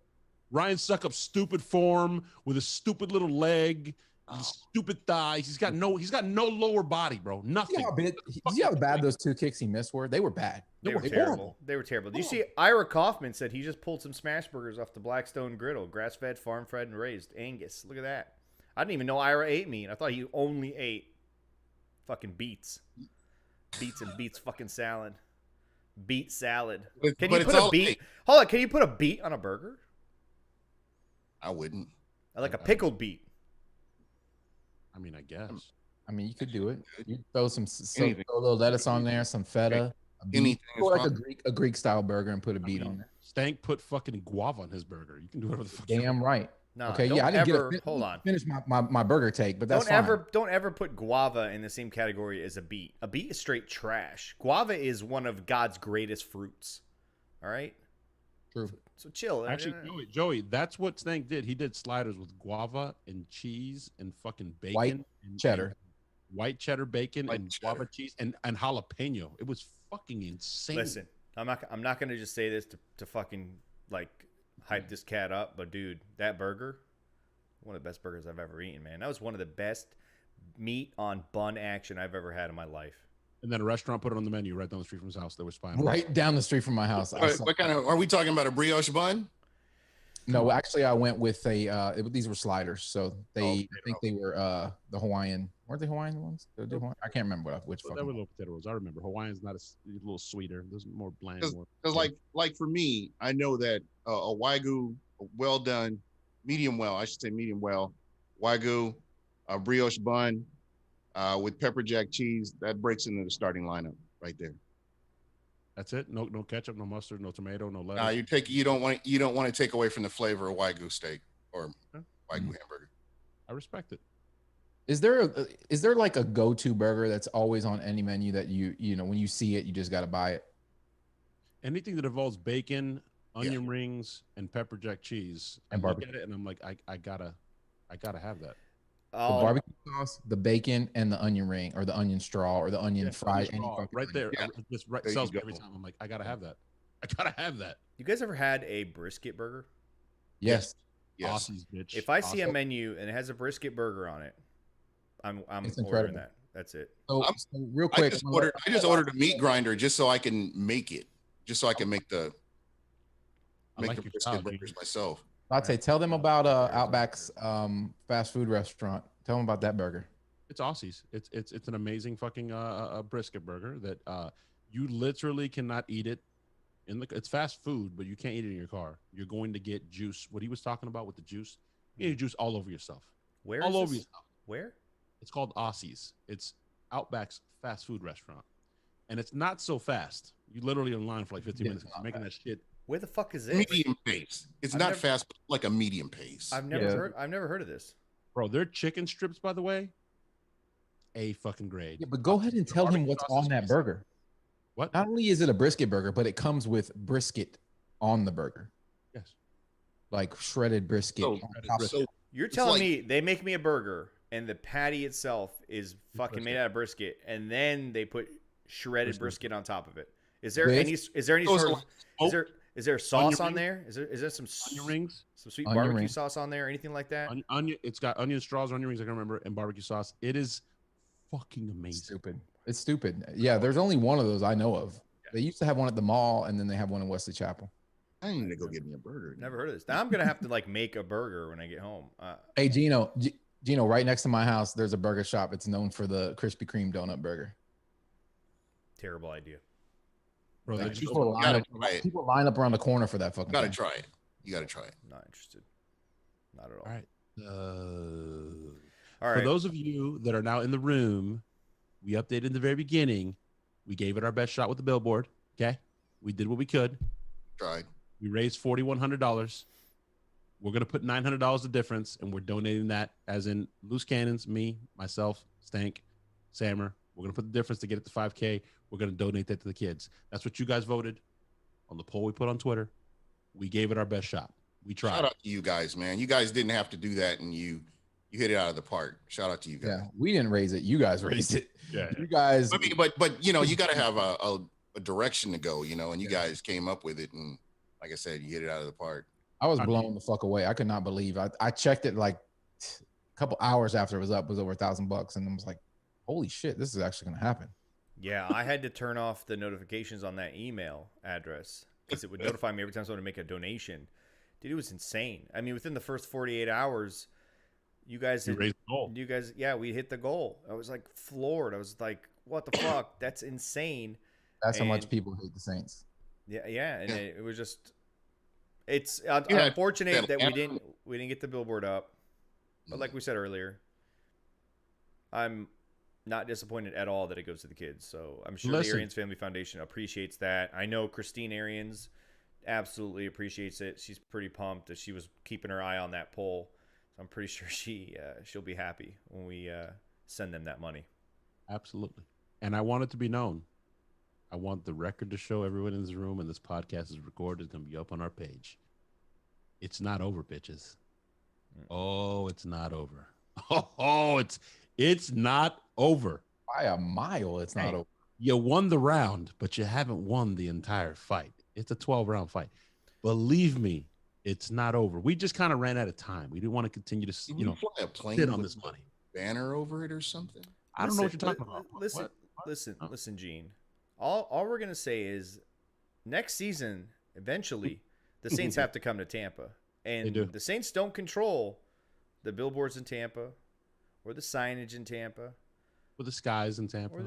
Ryan Suckup's stupid form with a stupid little leg, stupid thighs. He's got no lower body, bro. Nothing. See how bad those two kicks he missed were? They were bad. They were terrible. They were terrible. Did you see Ira Kaufman said he just pulled some smash burgers off the Blackstone griddle, grass-fed, farm-fed, and raised Angus. Look at that. I didn't even know Ira ate meat. I thought he only ate fucking beets. Beets and beets fucking salad. Beet salad. Can you put a beet? Hold on. Can you put a beet on a burger? I wouldn't. I like a pickled beet. I mean, I guess. I mean, you could do it. You throw throw Anything. a little lettuce on there, some feta, a beet, Anything is or like fine. a Greek style burger and put a beet on there. Stank put fucking guava on his burger. You can do whatever the fuck. Damn right. No, Okay, don't yeah, I didn't ever, get hold on. Finish my burger take, but that's fine. Don't ever put guava in the same category as a beet. A beet is straight trash. Guava is one of God's greatest fruits. All right? True. So chill. Actually, Joey, that's what Stank did. He did sliders with guava and cheese and fucking bacon. White and cheddar. White cheddar bacon White and cheddar. guava cheese and jalapeno. It was fucking insane. Listen, I'm not gonna just say this to fucking like hype this cat up, but dude, that burger, one of the best burgers I've ever eaten, man. That was one of the best meat on bun action I've ever had in my life. And then a restaurant put it on the menu right down the street from his house. They were spying. on us. Right down the street from my house. What kind of? Are we talking about a brioche bun? No, actually, I went with these were sliders. So Okay. I think they were the Hawaiian. Weren't they Hawaiian ones? I can't remember which But fucking that was one. little potato rolls. I remember Hawaiian's not a little sweeter. There's more bland. More. Because like for me, I know that a wagyu, well done, medium well, I should say medium well, wagyu, a brioche bun, with pepper jack cheese, that breaks into the starting lineup right there. That's it. No ketchup, no mustard, no tomato, no lettuce. You don't want to take away from the flavor of wagyu steak or wagyu hamburger. I respect it. Is there like a go-to burger that's always on any menu that you know when you see it you just got to buy it? Anything that involves bacon, onion rings, and pepper jack cheese. And I look barbecue. at it and I'm like, I gotta have that. The barbecue sauce, the bacon, and the onion ring, or the onion straw, or the onion fried. Onion straw, right there. Yeah. Just right There you sells me go. every time. I'm like, I gotta have that. I gotta have that. You guys ever had a brisket burger? Yes. Yes. Aussies, bitch. If I see a Aussies. menu and it has a brisket burger on it, I'm It's ordering incredible. that. That's it. So, I'm- so real I quick, just ordered a meat grinder just so I can make it, just so I can make the I like the your brisket style, burgers Gene. myself. Latte, tell them about Outback's fast food restaurant. Tell them about that burger. It's Aussies. It's an amazing fucking brisket burger that you literally cannot eat it it's fast food, but you can't eat it in your car. You're going to get juice. What he was talking about with the juice, you get juice all over yourself. Where? All is over this? yourself. Where? It's called Aussies. It's Outback's fast food restaurant. And it's not so fast. You literally in line for like 15 Yeah, minutes it's not making bad. that shit. Where the fuck is this? Medium pace. It's I've not never- fast, but like a medium pace. I've never Yeah. heard of this. Bro, their chicken strips, by the way, A fucking grade. Yeah, but go ahead and tell him barbecue what's sauce on is that amazing. burger. What? Not only is it a brisket burger, but it comes with brisket on the burger, Yes. like shredded brisket. So- on shredded top of brisket. it. You're It's telling like- me they make me a burger and the patty itself is fucking made brisket. out of brisket, and then they put shredded brisket on top of it. Is there This- any Those sort are of is there sauce on ring? there? Is there some Onion rings. some sweet Onion barbecue ring. sauce on there or anything like that? Onion. It's got onion straws, onion rings. I can remember, and barbecue sauce. It is fucking amazing. Stupid. It's stupid. Yeah, there's only one of those I know of. They used to have one at the mall, and then they have one in Wesley Chapel. I need to go get me a burger. Never heard of this. Now I'm gonna have to like make a burger when I get home. Hey, Gino, right next to my house, there's a burger shop. It's known for the Krispy Kreme donut burger. Terrible idea. Bro, they Like, just people, gotta try it. people line up around the corner for that fucking You gotta thing. try it. You gotta try it. Not interested. Not at all. all right. All For right. those of you that are now in the room, we updated in the very beginning. We gave it our best shot with the billboard. Okay, we did what we could. Tried. We raised $4,100. We're gonna put $900 the difference, and we're donating that as in loose cannons. Me, myself, Stank, Sammer. We're gonna put the difference to get it to 5K. We're gonna donate that to the kids. That's what you guys voted on the poll we put on Twitter. We gave it our best shot. We tried. Shout out to you guys, man. You guys didn't have to do that, and you hit it out of the park. Shout out to you guys. Yeah, we didn't raise it. You guys raised it. Yeah. You guys. I mean, but you know, you got to have a direction to go, you know, and you guys came up with it, and like I said, you hit it out of the park. I was I blown mean- the fuck away. I could not believe. I checked it like a couple hours after it was up. It was over $1,000, and I was like, "Holy shit, this is actually gonna happen." Yeah, I had to turn off the notifications on that email address because it would notify me every time someone would make a donation. Dude, it was insane. I mean, within the first 48 hours, you guys You had, raised the goal. you guys, yeah, we hit the goal. I was like floored. I was like, what the fuck? That's insane. That's how much And- people hate the Saints. Yeah, and Yeah. it was just It's Yeah. unfortunate that we didn't get the billboard up. But like we said earlier, I'm not disappointed at all that it goes to the kids. So I'm sure the Arians Family Foundation appreciates that. I know Christine Arians absolutely appreciates it. She's pretty pumped that she was keeping her eye on that poll. So I'm pretty sure she'll be happy when we send them that money. Absolutely. And I want it to be known. I want the record to show everyone in this room, and this podcast is recorded. It's going to be up on our page. It's not over, bitches. Oh, it's not over. Oh, it's not over. By a mile, it's not over. You won the round, but you haven't won the entire fight. It's a 12-round fight. Believe me, it's not over. We just kind of ran out of time. We didn't want to continue to, fly a plane sit on with this money. banner over it or something. I don't know what you're talking about. Listen, Gene. All we're gonna say is, next season, eventually, the Saints have to come to Tampa, and the Saints don't control the billboards in Tampa, or the signage in Tampa, or the skies in Tampa, or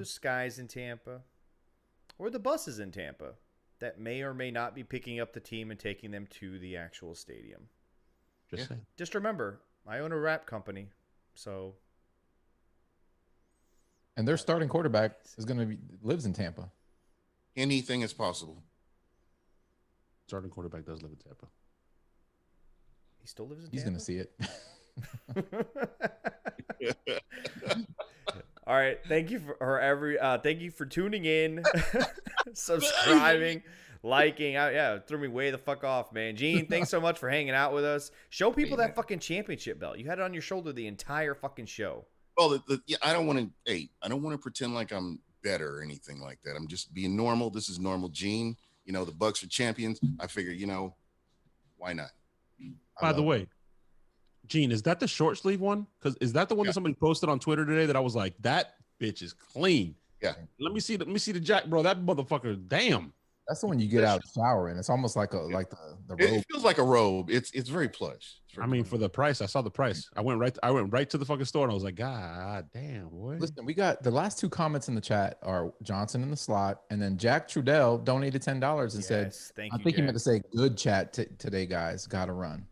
the buses in Tampa that may or may not be picking up the team and taking them to the actual stadium. Saying. Just remember, I own a rap company, so. And their starting quarterback lives in Tampa. Anything is possible. Starting quarterback does live in Tampa. He still lives in Tampa? He's going to see it. All right. Thank you thank you for tuning in, subscribing, liking. It threw me way the fuck off, man. Gene, thanks so much for hanging out with us. Show people that fucking championship belt. You had it on your shoulder the entire fucking show. Well, I don't want to pretend like I'm better or anything like that. I'm just being normal. This is normal Gene. The Bucs are champions. I figure, why not? By the way, Gene, is that the short sleeve one? Because is that the one that somebody posted on Twitter today that I was like, that bitch is clean? Yeah. Let me see the jack, bro. That motherfucker, damn. That's the one you get out of the shower in. It's almost like the robe. It feels like a robe. It's very plush. For the price, I saw the price. I went right to the fucking store and I was like, God damn, boy. Listen, we got the last two comments in the chat are Johnson in the slot, and then Jack Trudell donated $10 and said, I think he meant to say good chat today, guys. Gotta run.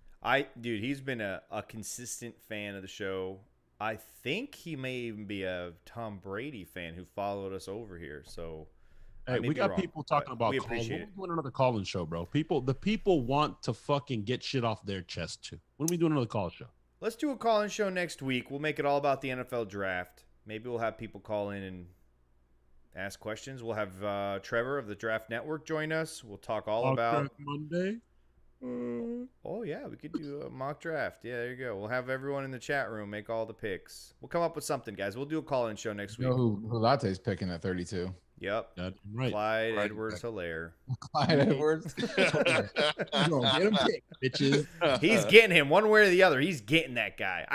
Dude, he's been a consistent fan of the show. I think he may even be a Tom Brady fan who followed us over here. So hey, we got people talking about calls. We're doing another call-in show, bro. The people want to fucking get shit off their chest too. When are we doing another call show? Let's do a call-in show next week. We'll make it all about the NFL draft. Maybe we'll have people call in and ask questions. We'll have Trevor of the Draft Network join us. We'll talk all about Monday. Oh yeah, we could do a mock draft. Yeah, there you go. We'll have everyone in the chat room make all the picks. We'll come up with something, guys. We'll do a call-in show next week. Who Latte's picking at 32? Yep. That's right. Clyde Edwards-Helaire. Clyde Edwards. Get him picked, bitches. He's getting him one way or the other. He's getting that guy.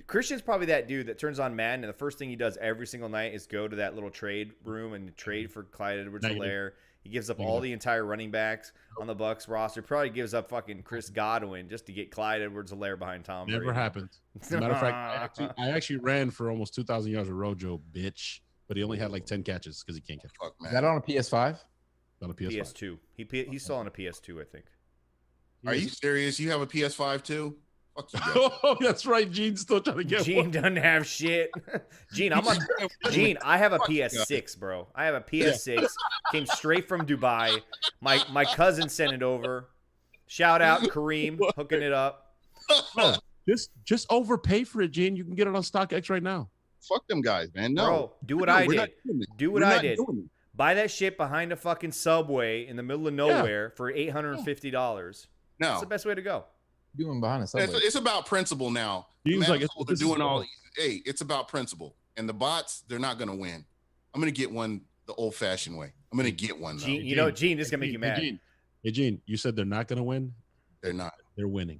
Christian's probably that dude that turns on Madden, and the first thing he does every single night is go to that little trade room and trade for Clyde Edwards-Helaire. He gives up all the entire running backs on the Bucs roster. Probably gives up fucking Chris Godwin just to get Clyde Edwards-Helaire behind Tom Brady. Never happened. As a matter of fact, I actually ran for almost 2,000 yards of Rojo, bitch. But he only had like 10 catches because he can't catch. Is that on a PS5? On a PS5. PS2. He's still on a PS2, I think. Are you serious? You have a PS5 too? Fuck you guys. Oh, that's right. Gene's still trying to get Gene one. doesn't have shit. Gene, I have a PS6, bro. I have a PS6. Came straight from Dubai. My cousin sent it over. Shout out Kareem hooking it up. Bro, just overpay for it, Gene. You can get it on StockX right now. Fuck them guys, man. No. Bro, do what I did. Do what I did. Buy that shit behind a fucking Subway in the middle of nowhere for $850. No. That's the best way to go. Doing behind a Subway. It's about principle now. Gene's like, they're doing all. Hey, it's about principle. And the bots, they're not going to win. I'm going to get one the old-fashioned way. I'm going to get one, though. Gene, Gene, this is going to make you mad. Hey, Gene, you said they're not going to win? They're not. They're winning.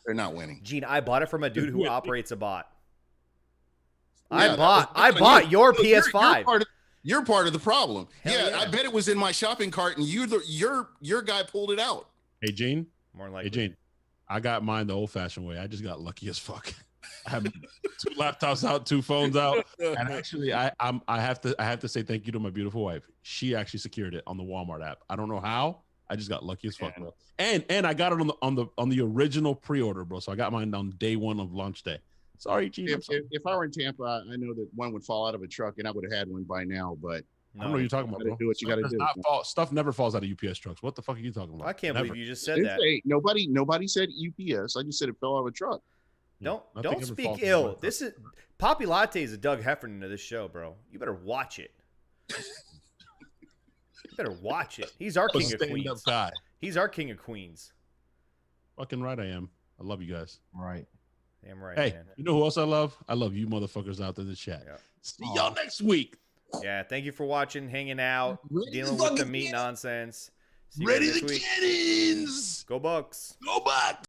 They're not winning. Gene, I bought it from a dude who operates a bot. Yeah, I bought your PS5. You're part of the problem. Yeah, I bet it was in my shopping cart, and your guy pulled it out. Hey, Gene. More likely. Hey, Gene. I got mine the old-fashioned way. I just got lucky as fuck. I have 2 laptops out, 2 phones out, and actually, I have to say thank you to my beautiful wife. She actually secured it on the Walmart app. I don't know how, I just got lucky as fuck, bro. And I got it on the original pre-order, bro. So I got mine on day 1 of launch day. Sorry, Gene. If I were in Tampa, I know that one would fall out of a truck, and I would have had one by now. But I don't know what you're talking about, bro. Do what you got to do. Stuff never falls out of UPS trucks. What the fuck are you talking about? I can't Never. believe you just said that. Nobody said UPS. I just said it fell out of a truck. Don't Nothing ever speak falls ill. out of a This is Papi Latte is a Doug Heffernan of this show, bro. You better watch it. You better watch it. He's our king of Queens. Guy. He's our king of Queens. Fucking right, I am. I love you guys. Right. Damn right, Hey, man. you know who else I love? I love you motherfuckers out there in the chat. Yeah. See y'all next week. Yeah, thank you for watching, hanging out, Ready dealing to with the fucking meat get it. nonsense. See you Ready guys to next week. cannons. Go Bucs. Go Bucs.